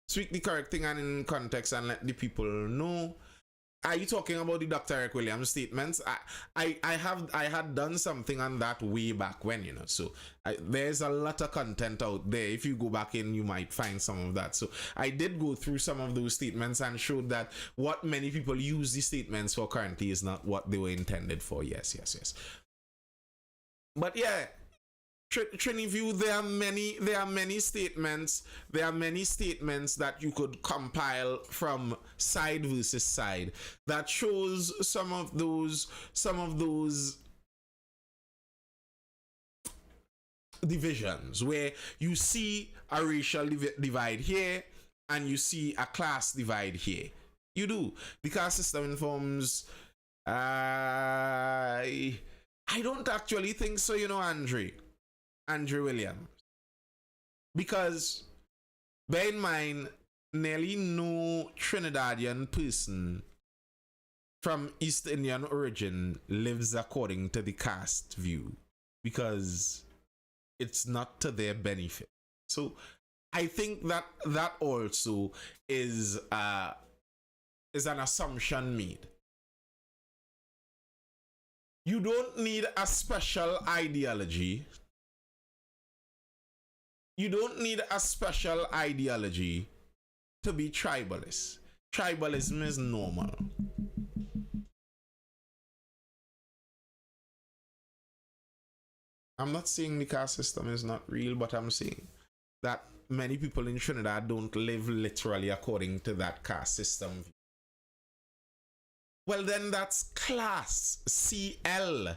[SPEAKER 1] Speak the correct thing and in context and let the people know. Are you talking about the Dr. Eric Williams statements? I had done something on that way back when, you know. So there's a lot of content out there. If you go back in, you might find some of that. So I did go through some of those statements and showed that what many people use these statements for currently is not what they were intended for. Yes. But yeah. Triniview, there are many statements that you could compile from side versus side that shows some of those divisions where you see a racial divide here and you see a class divide here. You do. The caste system informs I don't actually think so, you know, Andrew Williams, because bear in mind, nearly no Trinidadian person from East Indian origin lives according to the caste view, because it's not to their benefit. So I think that also is an assumption made. You don't need a special ideology You don't need a special ideology to be tribalist. Tribalism is normal. I'm not saying the caste system is not real, but I'm saying that many people in Trinidad don't live literally according to that caste system. Well, then that's class. CLASS.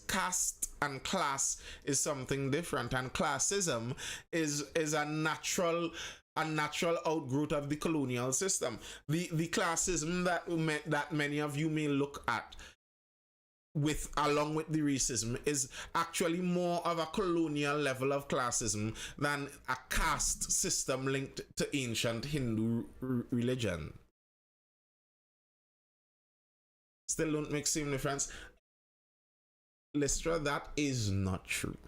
[SPEAKER 1] Caste and class is something different, and classism is a natural outgrowth of the colonial system. The classism that many of you may look at along with the racism is actually more of a colonial level of classism than a caste system linked to ancient Hindu religion. Still don't make same difference. Lystra, that is not true.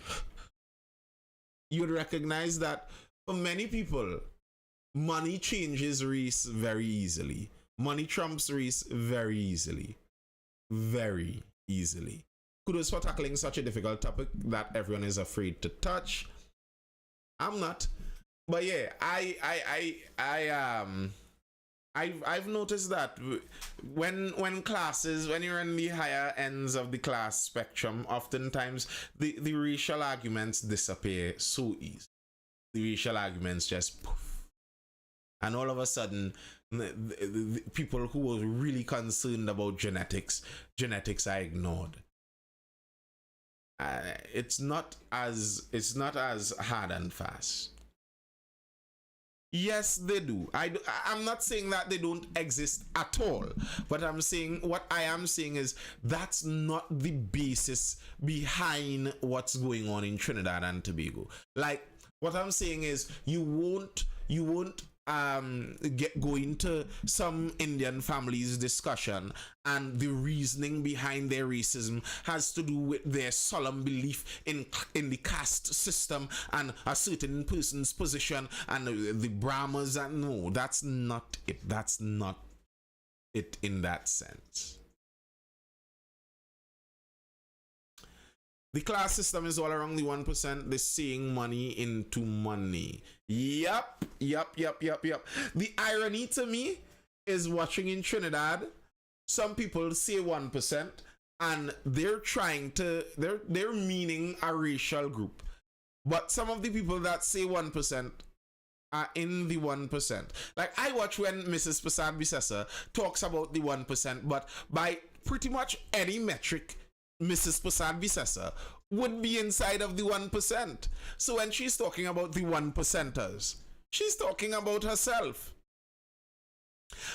[SPEAKER 1] You'd recognize that for many people, money changes race very easily. Money trumps race very easily. Very easily. Kudos for tackling such a difficult topic that everyone is afraid to touch. I'm not. But yeah, I've noticed that when you're in the higher ends of the class spectrum, oftentimes the racial arguments disappear so easy. The racial arguments just poof. And all of a sudden, the people who were really concerned about genetics are ignored. It's not as hard and fast. Yes, they do. I'm not saying that they don't exist at all, but what I am saying is that's not the basis behind what's going on in Trinidad and Tobago. Like, what I'm saying is you won't go into some Indian families discussion and the reasoning behind their racism has to do with their solemn belief in the caste system and a certain person's position and the Brahmas, and no, that's not it. That's not it in that sense. The class system is all around the 1%. They're seeing money into money. Yup. The irony to me is watching in Trinidad, some people say 1% and they're meaning a racial group. But some of the people that say 1% are in the 1%. Like, I watch when Mrs. Prasad Bisesa talks about the 1%, but by pretty much any metric, Mrs. Prasad Bisesa would be inside of the 1%. So when she's talking about the 1%ers, she's talking about herself.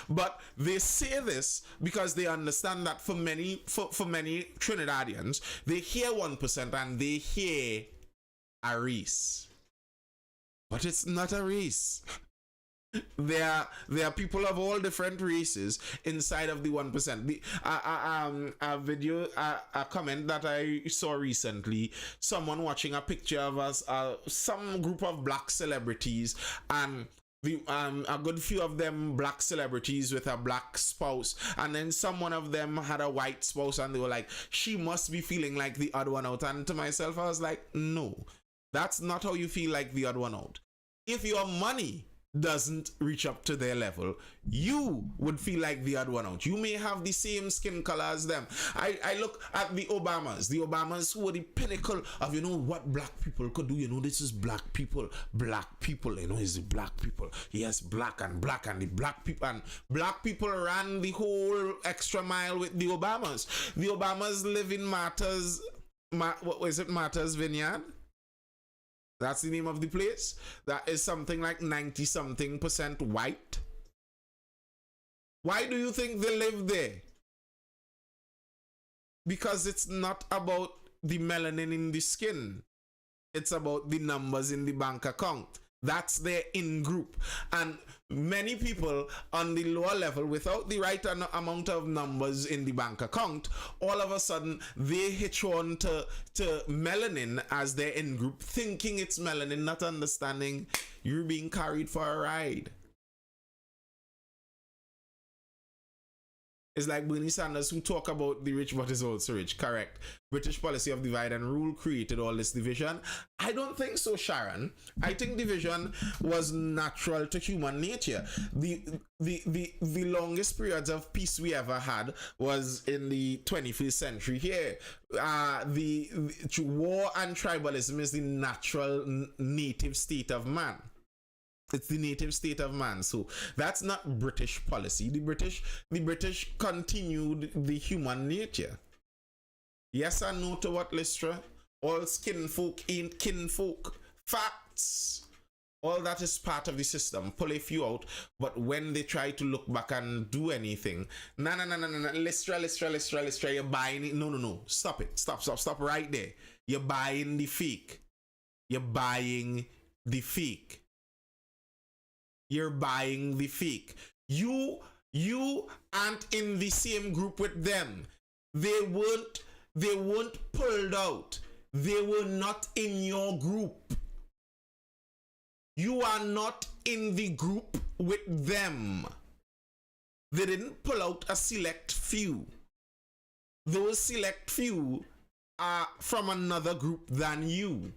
[SPEAKER 1] But they say this because they understand that for many Trinidadians, they hear 1% and they hear a race. But it's not a race. There are people of all different races inside of the 1%. A comment that I saw recently, someone watching a picture of us, some group of black celebrities, and a good few of them black celebrities with a black spouse, and then one of them had a white spouse, and they were like, she must be feeling like the odd one out. And to myself, I was like, no, that's not how you feel like the odd one out. If your money doesn't reach up to their level, you would feel like the odd one out. You may have the same skin color as them. I look at the Obamas who were the pinnacle of, what black people could do. This is black people, is the black people. Yes, black and the black people ran the whole extra mile with the Obamas. The Obamas live in Martha's Vineyard. That's the name of the place. That is something like 90-something% white. Why do you think they live there? Because it's not about the melanin in the skin. It's about the numbers in the bank account. That's their in-group. And many people on the lower level, without the right amount of numbers in the bank account, all of a sudden they hitch on to melanin as their in-group, thinking it's melanin, not understanding you're being carried for a ride. It's like Bernie Sanders, who talk about the rich but is also rich. Correct. British policy of divide and rule created all this division. I don't think so, Sharon. I think division was natural to human nature. The longest periods of peace we ever had was in the 21st century here. The war and tribalism is the natural native state of man. It's the native state of man. So that's not British policy. The British continued the human nature. Yes or no to what, Lystra? All skin folk ain't kinfolk. Facts. All that is part of the system. Pull a few out. But when they try to look back and do anything, no. Lystra, you're buying it. No. Stop it. Stop right there. You're buying the fake. You're buying the fake. You're buying the fake. You aren't in the same group with them. They weren't pulled out. They were not in your group. You are not in the group with them. They didn't pull out a select few. Those select few are from another group than you.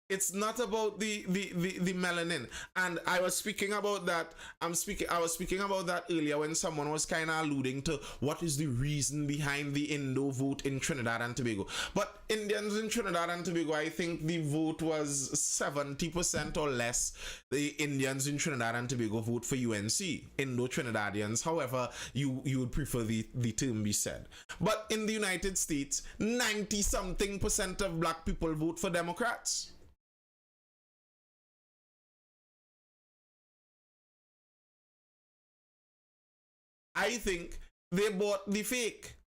[SPEAKER 1] It's not about the melanin. And I was speaking about that. I was speaking about that earlier when someone was kind of alluding to what is the reason behind the Indo vote in Trinidad and Tobago. But Indians in Trinidad and Tobago, I think the vote was 70% or less. The Indians in Trinidad and Tobago vote for UNC, Indo-Trinidadians, however you would prefer the term be said. But in the United States, 90-something% of black people vote for Democrats. I think they bought the fake.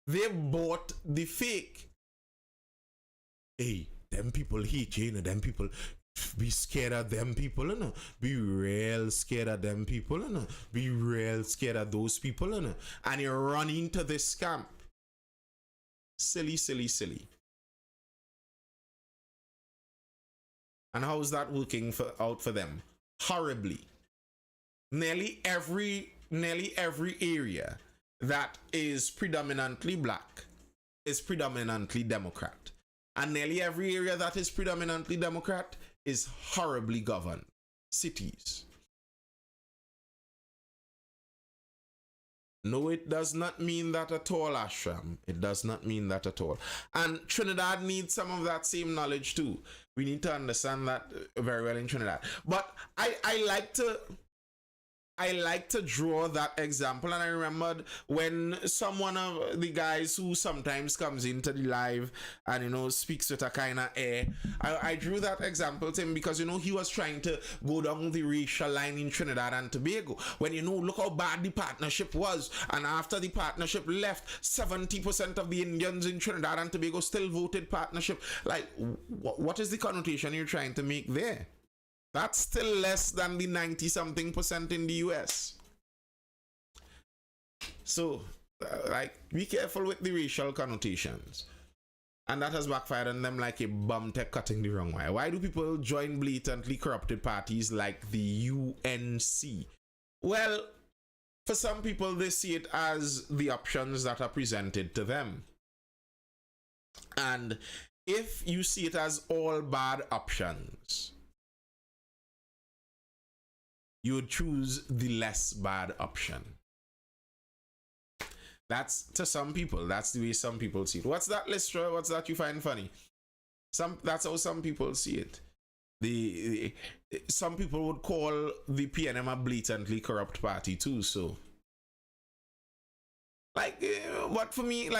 [SPEAKER 1] They bought the fake. Hey, them people hate you, them people be scared of them people, you know. Be real scared of them people, you know. Be real scared of those people, you know. And you run into this scam. Silly. And how is that working out for them? Horribly. Nearly every area that is predominantly black is predominantly Democrat. And nearly every area that is predominantly Democrat is horribly governed. Cities. No, it does not mean that at all, Ashram. It does not mean that at all. And Trinidad needs some of that same knowledge too. We need to understand that very well in Trinidad. But I like to draw that example, and I remembered when one of the guys who sometimes comes into the live and, you know, speaks with a kind of air, I drew that example to him because, you know, he was trying to go down the racial line in Trinidad and Tobago when, you know, look how bad the partnership was, and after the partnership left, 70% of the Indians in Trinidad and Tobago still voted partnership. Like, what is the connotation you're trying to make there? That's still less than the 90-something% in the US. So, be careful with the racial connotations. And that has backfired on them like a bum tech cutting the wrong way. Why do people join blatantly corrupted parties like the UNC? Well, for some people, they see it as the options that are presented to them. And if you see it as all bad options, you would choose the less bad option. That's to some people. That's the way some people see it. What's that, Lystra? What's that you find funny? That's how some people see it. Some people would call the PNM a blatantly corrupt party too. So, but for me,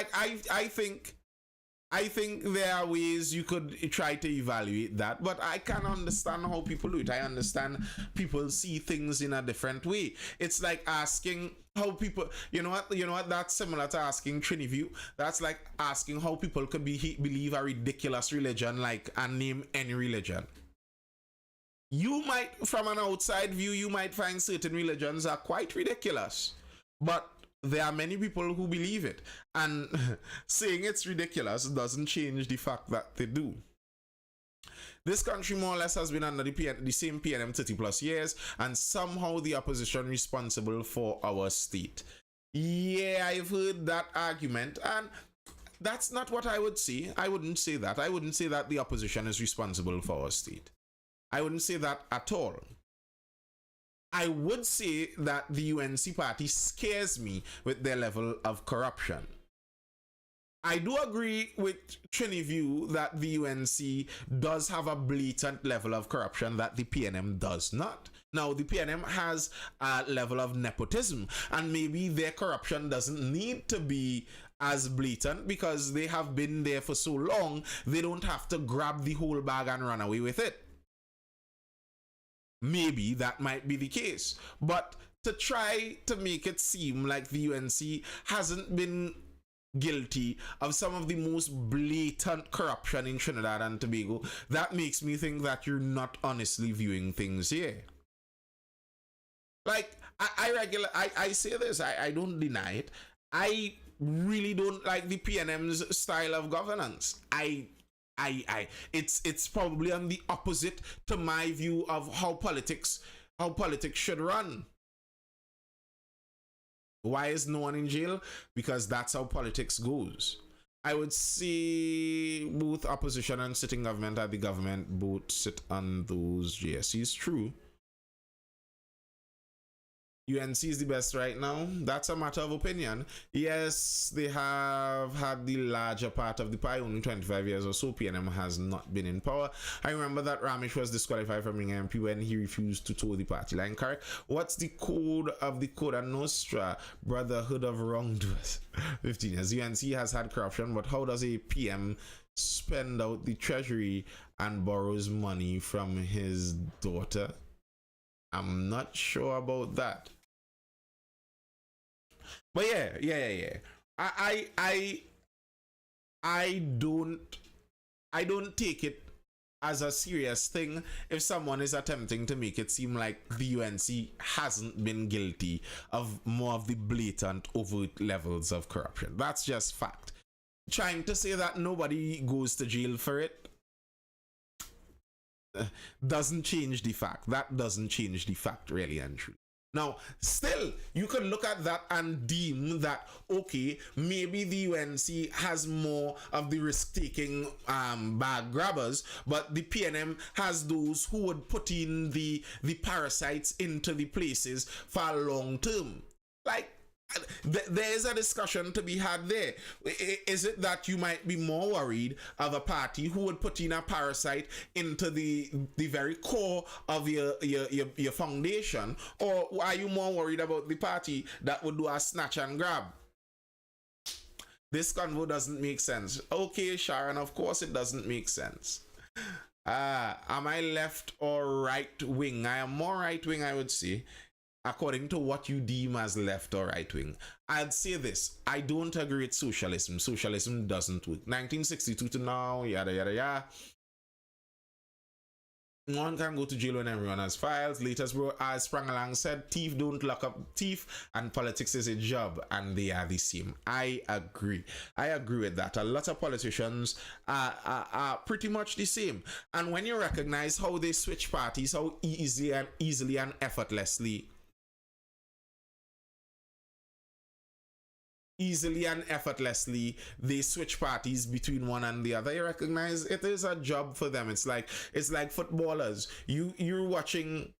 [SPEAKER 1] I think there are ways you could try to evaluate that, but I can understand how people do it. I understand people see things in a different way. It's like asking how people, you know what, that's similar to asking Triniview. That's like asking how people could believe a ridiculous religion, like, and name any religion. You might, from an outside view, you might find certain religions are quite ridiculous, but there are many people who believe it, and saying it's ridiculous doesn't change the fact that they do. This country more or less has been under the same PNM 30 plus years, and somehow the opposition responsible for our state. Yeah, I've heard that argument, and that's not what I would say. I wouldn't say that. I wouldn't say that the opposition is responsible for our state. I wouldn't say that at all. I would say that the UNC party scares me with their level of corruption. I do agree with Trini's view that the UNC does have a blatant level of corruption that the PNM does not. Now, the PNM has a level of nepotism, and maybe their corruption doesn't need to be as blatant because they have been there for so long, they don't have to grab the whole bag and run away with it. Maybe that might be the case. But to try to make it seem like the UNC hasn't been guilty of some of the most blatant corruption in Trinidad and Tobago, that makes me think that you're not honestly viewing things here. Like, I say this, I don't deny it. I really don't like the PNM's style of governance. It's probably on the opposite to my view of how politics should run. Why is no one in jail? Because that's how politics goes. I would say both opposition and sitting government at the government both sit on those GSCs. True. UNC is the best right now. That's a matter of opinion. Yes, they have had the larger part of the pie. Only 25 years or so, PNM has not been in power. I remember that Ramesh was disqualified from being MP when he refused to toe the party line. Correct. What's the code of the Coda Nostra? Brotherhood of Wrongdoers. 15 years. UNC has had corruption, but how does a PM spend out the treasury and borrows money from his daughter? I'm not sure about that. But yeah. I don't take it as a serious thing if someone is attempting to make it seem like the UNC hasn't been guilty of more of the blatant, overt levels of corruption. That's just fact. Trying to say that nobody goes to jail for it doesn't change the fact. That doesn't change the fact, really and truly. Now, still, you can look at that and deem that, okay, maybe the UNC has more of the risk-taking bag grabbers, but the PNM has those who would put in the parasites into the places for long term. Like, there is a discussion to be had there. Is it that you might be more worried of a party who would put in a parasite into the very core of your foundation, or are you more worried about the party that would do a snatch and grab? This convo doesn't make sense. Okay, Sharon, of course it doesn't make sense. Am I left or right wing? I am more right wing, I would say, according to what you deem as left or right wing. I'd say this: I don't agree with socialism. Socialism doesn't work. 1962 to now, yada yada yada. One can go to jail when everyone has files. Latest bro, as Sprangalang said, thief don't lock up thief, and politics is a job, and they are the same. I agree with that. A lot of politicians are pretty much the same, and when you recognize how they switch parties, how easily and effortlessly they switch parties between one and the other, you recognize it is a job for them. It's like footballers. You're watching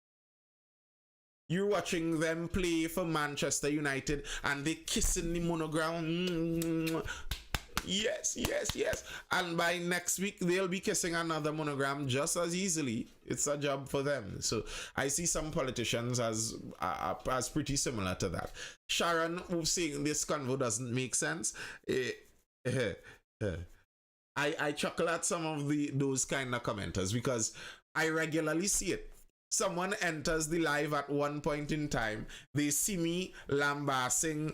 [SPEAKER 1] them play for Manchester United and they kissing the monogram. Yes. And by next week, they'll be kissing another monogram just as easily. It's a job for them. So I see some politicians as pretty similar to that. Sharon, who's saying this convo doesn't make sense. I chuckle at some of those kind of commenters because I regularly see it. Someone enters the live at one point in time. They see me lambasting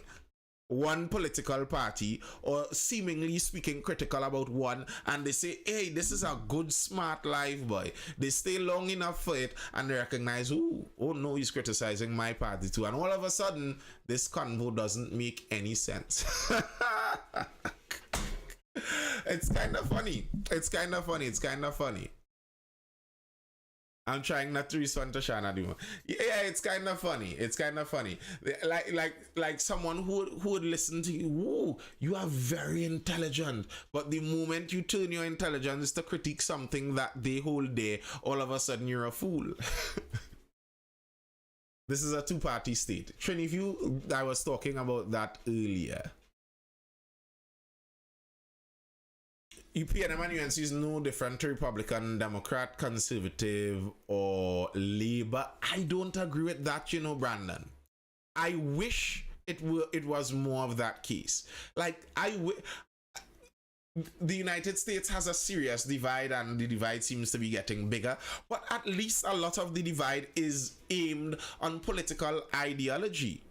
[SPEAKER 1] one political party or seemingly speaking critical about one, and they say, hey, this is a good smart live boy. They stay long enough for it and they recognize, oh no, he's criticizing my party too, and all of a sudden this convo doesn't make any sense. It's kind of funny. I'm trying not to respond to Shana Duma. Yeah, it's kind of funny. It's kind of funny. Like someone who would listen to you. Whoa, you are very intelligent. But the moment you turn your intelligence to critique something that they hold dear, all of a sudden you're a fool. This is a two-party state. Triniview, I was talking about that earlier. UPNM and UNC is no different to Republican, Democrat, Conservative, or Labour. I don't agree with that, Brandon. I wish it was more of that case. Like, the United States has a serious divide, and the divide seems to be getting bigger, but at least a lot of the divide is aimed on political ideology.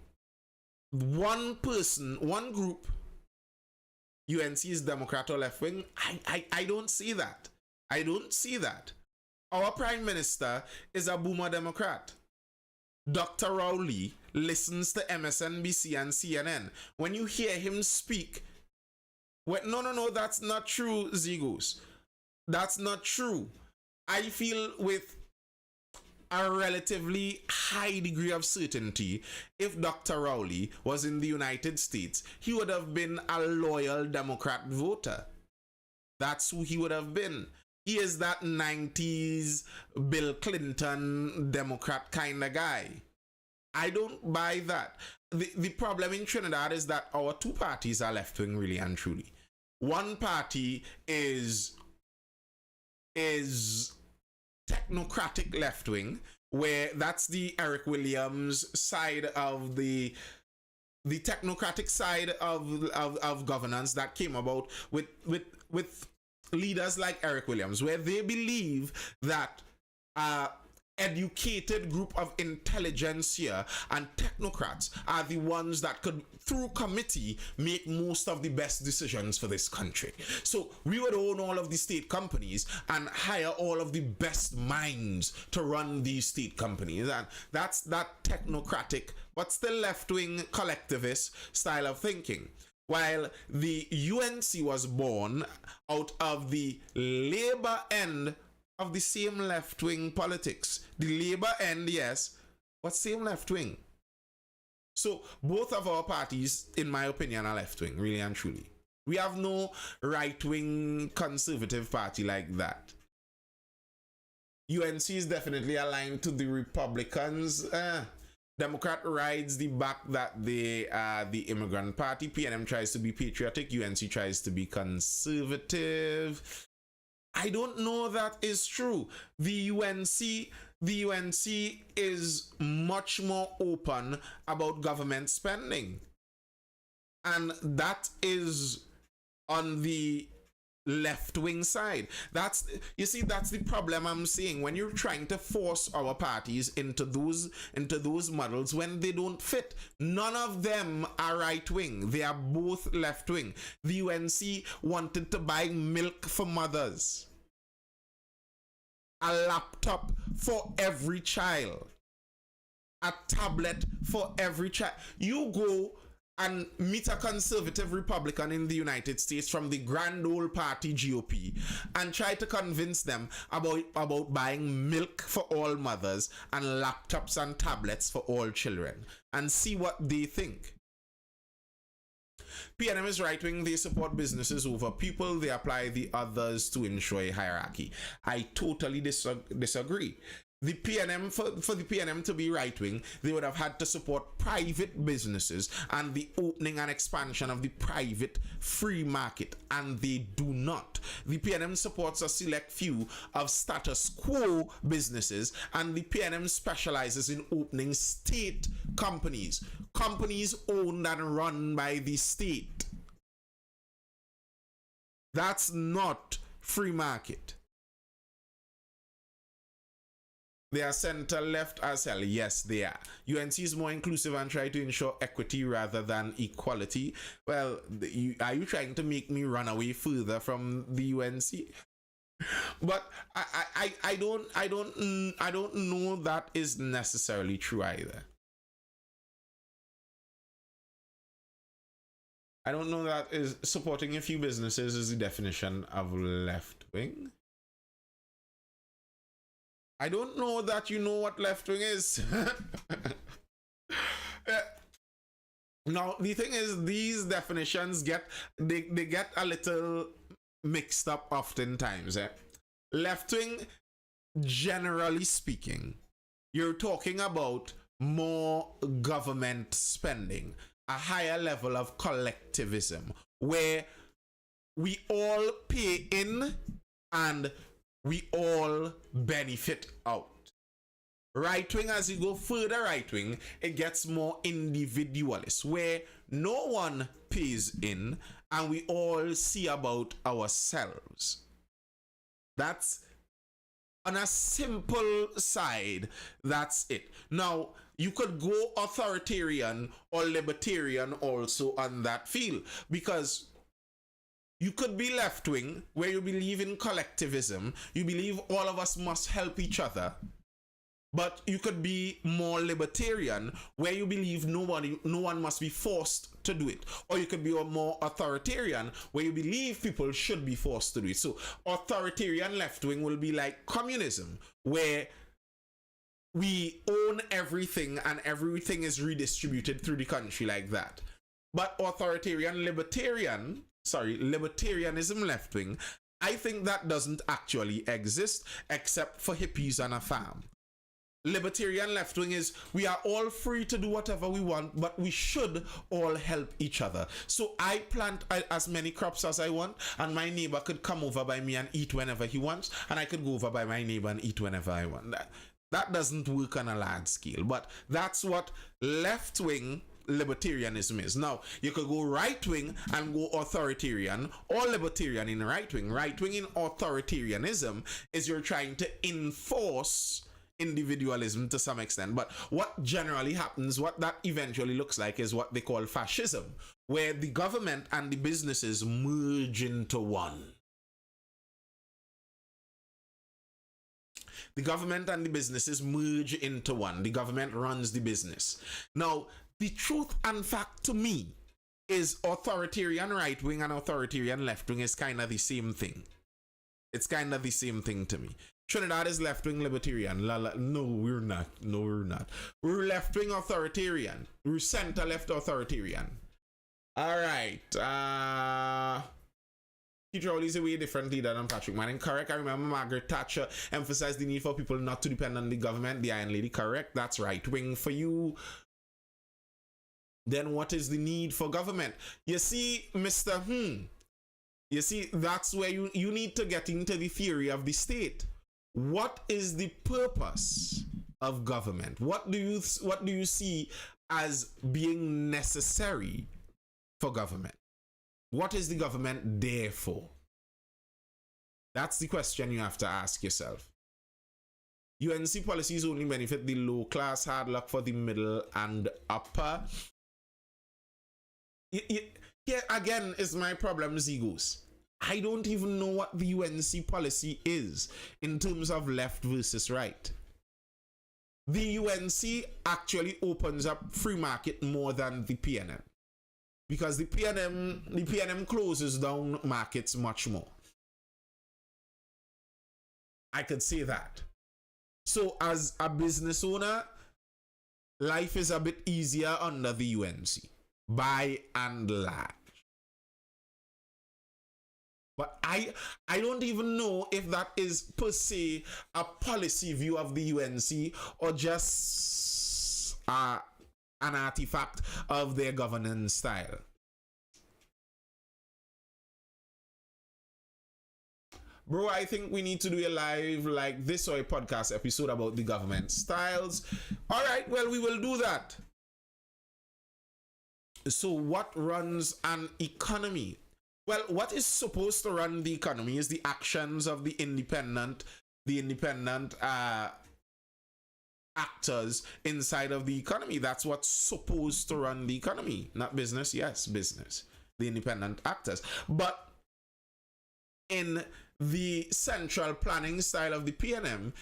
[SPEAKER 1] One person, one group, UNC is Democrat or left wing. I don't see that. I don't see that. Our Prime Minister is a boomer Democrat. Dr. Rowley listens to MSNBC and CNN. When you hear him speak, no, that's not true, Zigos. That's not true. I feel with a relatively high degree of certainty, if Dr. Rowley was in the United States, he would have been a loyal Democrat voter. That's who he would have been. He is that 90s Bill Clinton Democrat kind of guy. I don't buy that. The problem in Trinidad is that our two parties are left-wing, really and truly. One party is technocratic left-wing, where that's the Eric Williams side of the technocratic side of governance that came about with leaders like Eric Williams, where they believe that educated group of intelligentsia and technocrats are the ones that could, through committee, make most of the best decisions for this country. So we would own all of the state companies and hire all of the best minds to run these state companies. And that's that technocratic, but still left-wing collectivist style of thinking. While the UNC was born out of the Labour end of the same left-wing politics. The Labour end, yes, but same left-wing. So both of our parties, in my opinion, are left-wing, really and truly. We have no right-wing conservative party like that. UNC is definitely aligned to the Republicans. Democrat rides the back that they are the immigrant party. PNM tries to be patriotic. UNC tries to be conservative. I don't know that is true. The UNC is much more open about government spending. And that is on the left-wing side. That's the problem I'm seeing when you're trying to force our parties into those models when they don't fit. None of them are right-wing. They are both left-wing. The UNC wanted to buy milk for mothers, a laptop for every child, a tablet for every child. You go and meet a conservative Republican in the United States from the grand old party GOP and try to convince them about buying milk for all mothers and laptops and tablets for all children, and see what they think. PNM is right-wing. They support businesses over people. They apply the others to ensure a hierarchy. I totally disagree. The PNM, for the PNM to be right-wing, they would have had to support private businesses and the opening and expansion of the private free market, and they do not. The PNM supports a select few of status quo businesses, and the PNM specializes in opening state companies owned and run by the state. That's not free market. They are center-left as hell. Yes, they are. UNC is more inclusive and try to ensure equity rather than equality. Well, are you trying to make me run away further from the UNC? But I don't know that is necessarily true either. I don't know that is supporting a few businesses is the definition of left wing. I don't know that you know what left wing is. Now, the thing is, these definitions they get a little mixed up oftentimes. Left wing, generally speaking, you're talking about more government spending, a higher level of collectivism, where we all pay in and we all benefit out. Right wing, as you go further right wing, it gets more individualist, where no one pays in and we all see about ourselves. That's on a simple side, that's it. Now, you could go authoritarian or libertarian also on that field, because you could be left wing, where you believe in collectivism, you believe all of us must help each other. But you could be more libertarian, where you believe no one must be forced to do it. Or you could be more authoritarian, where you believe people should be forced to do it. So authoritarian left wing will be like communism, where we own everything and everything is redistributed through the country like that. But libertarianism left wing, I think that doesn't actually exist except for hippies on a farm. Libertarian left wing is we are all free to do whatever we want, but we should all help each other. So I plant as many crops as I want, and my neighbor could come over by me and eat whenever he wants, and I could go over by my neighbor and eat whenever I want. That doesn't work on a large scale, but that's what left wing libertarianism is. Now, you could go right wing and go authoritarian, or libertarian in right wing. Right wing in authoritarianism is you're trying to enforce individualism to some extent. But what generally happens, what that eventually looks like, is what they call fascism, where the government and the businesses merge into one. The government and the businesses merge into one. The government runs the business. Now, the truth and fact to me is authoritarian right wing and authoritarian left wing is kind of the same thing. It's kind of the same thing to me. Trinidad is left-wing libertarian. No, we're not. No, we're not. We're left-wing authoritarian. We're center-left authoritarian. All right. Teacher Rowley is a way different leader than Patrick Manning. Correct. I remember Margaret Thatcher emphasized the need for people not to depend on the government. The Iron Lady. Correct. That's right-wing for you. Then what is the need for government? You see, Mr. You see, that's where you need to get into the theory of the state. What is the purpose of government? What do you see as being necessary for government? What is the government there for? That's the question you have to ask yourself. UNC policies only benefit the low class, hard luck for the middle and upper. Here again is my problem, Zigos. I don't even know what the UNC policy is in terms of left versus right. The UNC actually opens up free market more than the PNM, because the PNM closes down markets much more. I could say that. So as a business owner, life is a bit easier under the UNC by and large. But I don't even know if that is per se a policy view of the UNC or just an artifact of their governance style. Bro, I think we need to do a live like this or a podcast episode about the government styles. All right, well, we will do that. So what runs an economy? Well, what is supposed to run the economy is the actions of the independent actors inside of the economy. That's what's supposed to run the economy, not business. Yes, business, the independent actors. But in the central planning style of the PNM,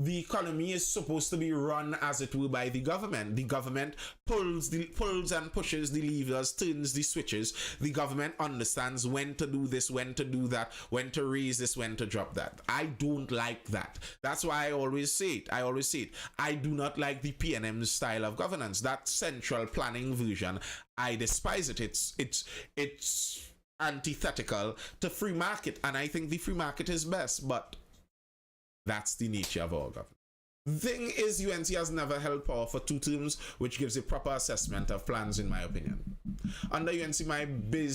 [SPEAKER 1] the economy is supposed to be run as it were by the government. The government pulls and pushes the levers, turns the switches. The government understands when to do this, when to do that, when to raise this, when to drop that. I don't like that. That's why I always say it. I do not like the PNM style of governance. That central planning version, I despise it. It's antithetical to free market, and I think the free market is best, but that's the nature of our government. The thing is, UNC has never held power for 2 terms, which gives a proper assessment of plans, in my opinion. Under UNC, my business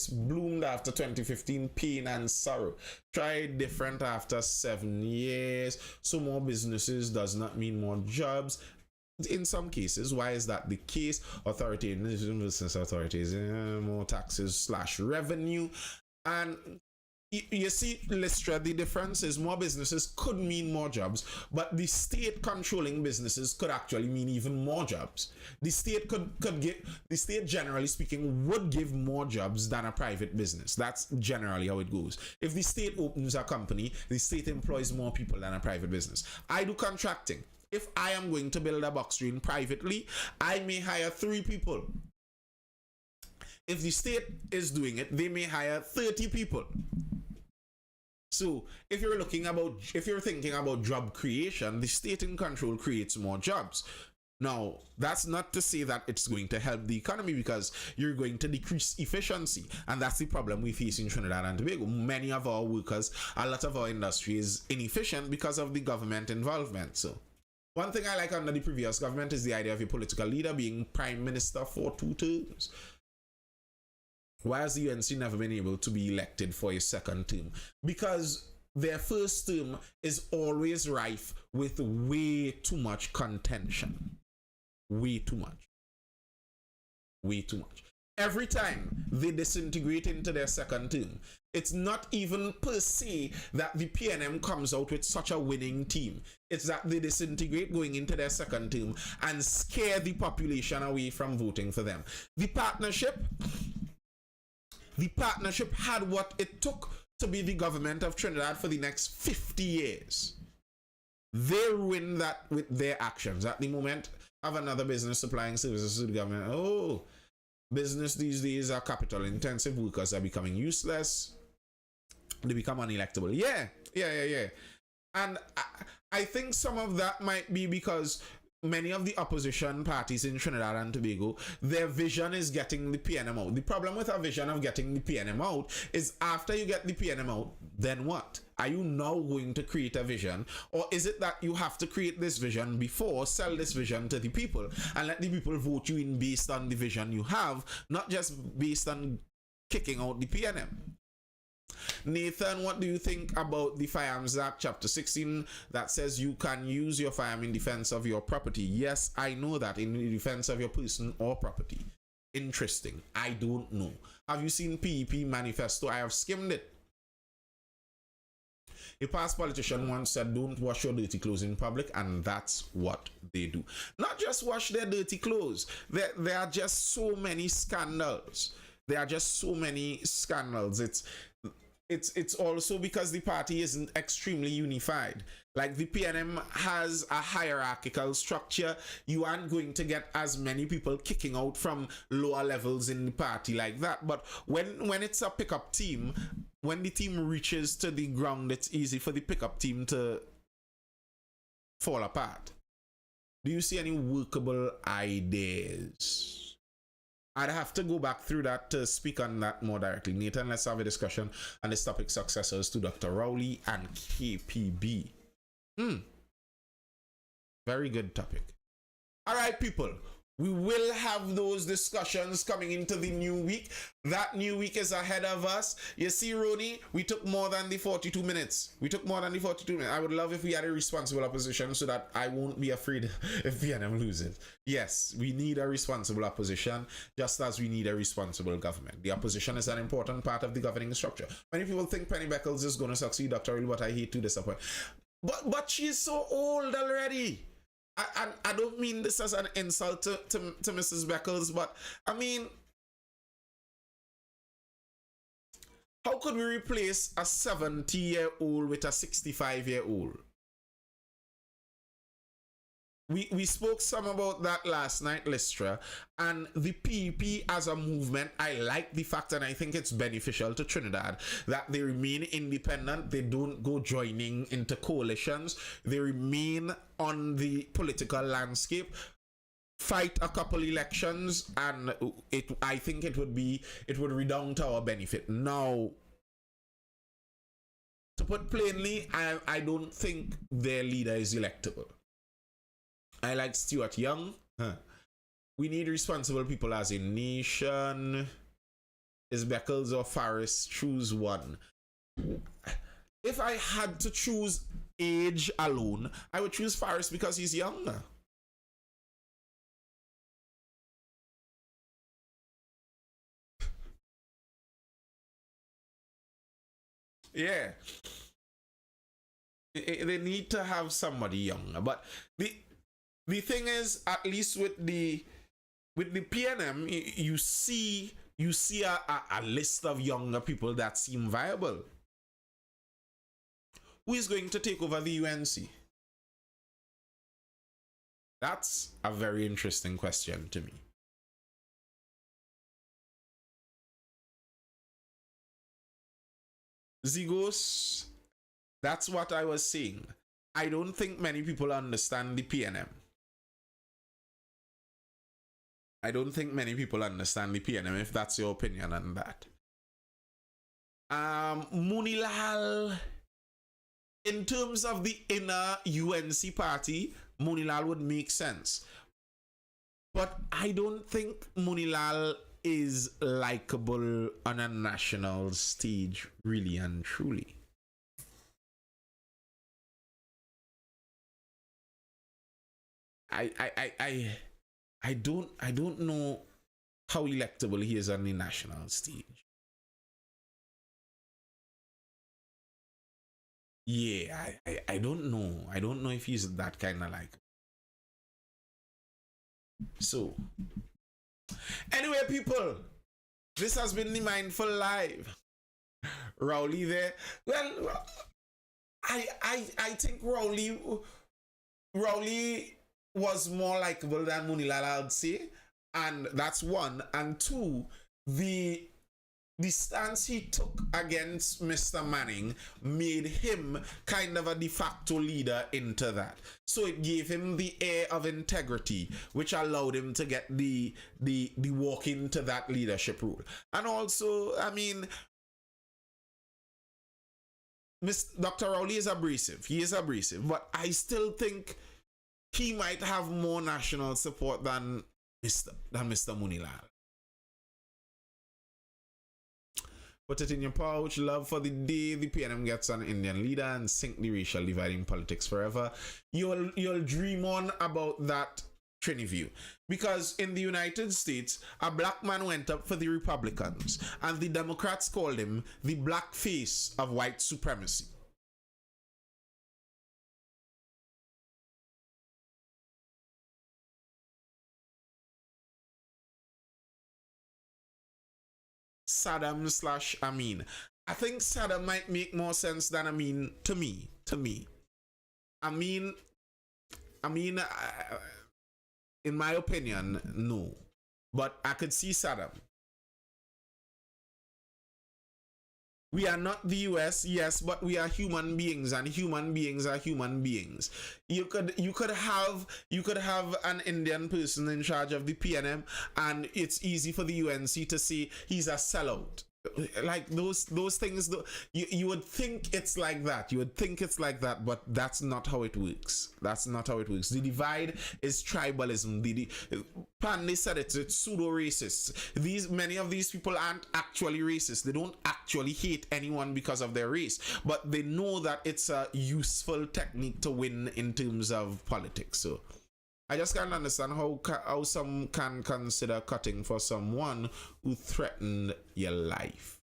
[SPEAKER 1] bloomed after 2015, pain and sorrow. Tried different after 7 years. So more businesses does not mean more jobs. In some cases. Why is that the case? Authoritarianism, business authorities, more taxes / revenue. And you see, Listra, the difference is more businesses could mean more jobs, but the state controlling businesses could actually mean even more jobs. The state could give, the state generally speaking would give more jobs than a private business. That's generally how it goes. If the state opens a company, the state employs more people than a private business. I do contracting. If I am going to build a box train privately, I may hire 3 people. If the state is doing it, they may hire 30 people. So if you're thinking about job creation, the state in control creates more jobs. Now, that's not to say that it's going to help the economy, because you're going to decrease efficiency. And that's the problem we face in Trinidad and Tobago. Many of our workers, a lot of our industry is inefficient because of the government involvement. So one thing I like under the previous government is the idea of a political leader being prime minister for 2 terms. Why has the UNC never been able to be elected for a 2nd term? Because their first term is always rife with way too much contention. Way too much. Way too much. Every time they disintegrate into their 2nd term, it's not even per se that the PNM comes out with such a winning team. It's that they disintegrate going into their 2nd term and scare the population away from voting for them. The partnership had what it took to be the government of Trinidad for the next 50 years. They ruined that with their actions. At the moment of another business supplying services to the government, oh, business these days are capital intensive, workers are becoming useless, they become unelectable. Yeah. And I think some of that might be because many of the opposition parties in Trinidad and Tobago, their vision is getting the PNM out. The problem with a vision of getting the PNM out is after you get the PNM out, then what? Are you now going to create a vision? Or is it that you have to create this vision before, sell this vision to the people, and let the people vote you in based on the vision you have, not just based on kicking out the PNM? Nathan, what do you think about the Firearms Act, Chapter 16, that says you can use your firearm in defense of your property? Yes, I know that, in defense of your person or property. Interesting. I don't know. Have you seen PEP manifesto? I have skimmed it. A past politician once said, don't wash your dirty clothes in public, and that's what they do. Not just wash their dirty clothes. There are just so many scandals. It's also because the party isn't extremely unified. Like the PNM has a hierarchical structure. You aren't going to get as many people kicking out from lower levels in the party like that. But when it's a pickup team, when the team reaches to the ground, it's easy for the pickup team to fall apart. Do you see any workable ideas? I'd have to go back through that to speak on that more directly. Nathan, let's have a discussion on this topic, successors to Dr. Rowley and KPB. Very good topic. All right, people. We will have those discussions coming into the new week. That new week is ahead of us. You see, Roni, we took more than the 42 minutes. I would love if we had a responsible opposition so that I won't be afraid if PNM loses. Yes, we need a responsible opposition, just as we need a responsible government. The opposition is an important part of the governing structure. Many people think Penny Beckles is going to succeed Dr. Rowley, but I hate to disappoint. But she's so old already. I don't mean this as an insult to Mrs. Beckles, but I mean, how could we replace a 70-year-old with a 65-year-old? We spoke some about that last night, Listra, and the PEP as a movement. I like the fact, and I think it's beneficial to Trinidad that they remain independent. They don't go joining into coalitions. They remain on the political landscape, fight a couple elections, and I think it would redound to our benefit. Now, to put plainly, I don't think their leader is electable. I like Stuart Young. We need responsible people as a nation. Is Beckles or Farris? Choose one. If I had to choose age alone, I would choose Farris because he's younger. Yeah. They need to have somebody younger. But the thing is, at least with the PNM, you see a list of younger people that seem viable. Who is going to take over the UNC? That's a very interesting question to me. Zigos, that's what I was saying. I don't think many people understand the PNM. I don't think many people understand the PNM, if that's your opinion on that. Munilal, in terms of the inner UNC party, Munilal would make sense. But I don't think Munilal is likable on a national stage, really and truly. I don't know how electable he is on the national stage. Yeah, I don't know. I don't know if he's that kind of like. So, anyway, people, this has been the Mindful Live. Rowley there. Well, I think Rowley was more likable than Munilal, I'd say. And that's one. And two, the stance he took against Mr. Manning made him kind of a de facto leader into that. So it gave him the air of integrity, which allowed him to get the walk into that leadership role. And also, I mean, Dr. Rowley is abrasive. He is abrasive. But I still think he might have more national support than Mr. Munilal. Put it in your pouch. Love for the day the PNM gets an Indian leader and sink the racial divide in politics forever. You'll dream on about that Triniview. Because in the United States, a black man went up for the Republicans and the Democrats called him the black face of white supremacy. Saddam / Amin. I think Saddam might make more sense than Amin to me. Amin, in my opinion, no. But I could see Saddam. We are not the US, yes, but we are human beings, and human beings are human beings. You could have an Indian person in charge of the PNM, and it's easy for the UNC to say he's a sellout. Like those things, you would think it's like that. You would think it's like that, but that's not how it works. That's not how it works. The divide is tribalism. Pandey said it's pseudo-racist. Many of these people aren't actually racist. They don't actually hate anyone because of their race, but they know that it's a useful technique to win in terms of politics. So I just can't understand how some can consider cutting for someone who threatened your life.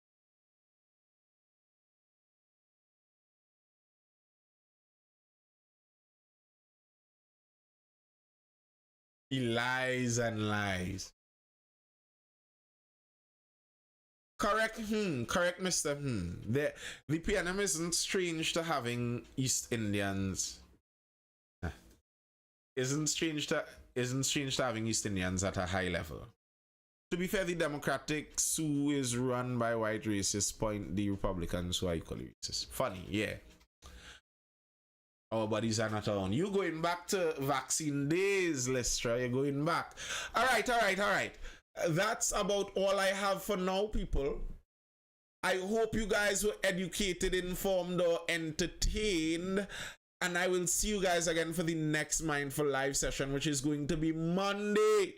[SPEAKER 1] He lies and lies. Correct, correct, Mr. The PNM isn't strange to having East Indians. isn't strange to having East Indians at a high level. To be fair, the Democrats who is run by white racists point the Republicans who are equally racist. Funny, yeah. Our bodies are not around. You going back to vaccine days, Lester. You're going back. All right. That's about all I have for now, people. I hope you guys were educated, informed, or entertained. And I will see you guys again for the next Mindful live session, which is going to be Monday.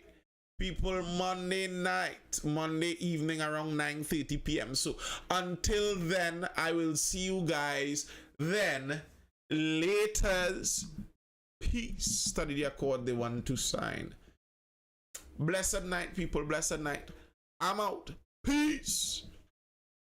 [SPEAKER 1] People, Monday night, Monday evening around 9:30 p.m. So until then, I will see you guys then. Laters. Peace. Study the accord they want to sign. Blessed night, people. Blessed night. I'm out. Peace.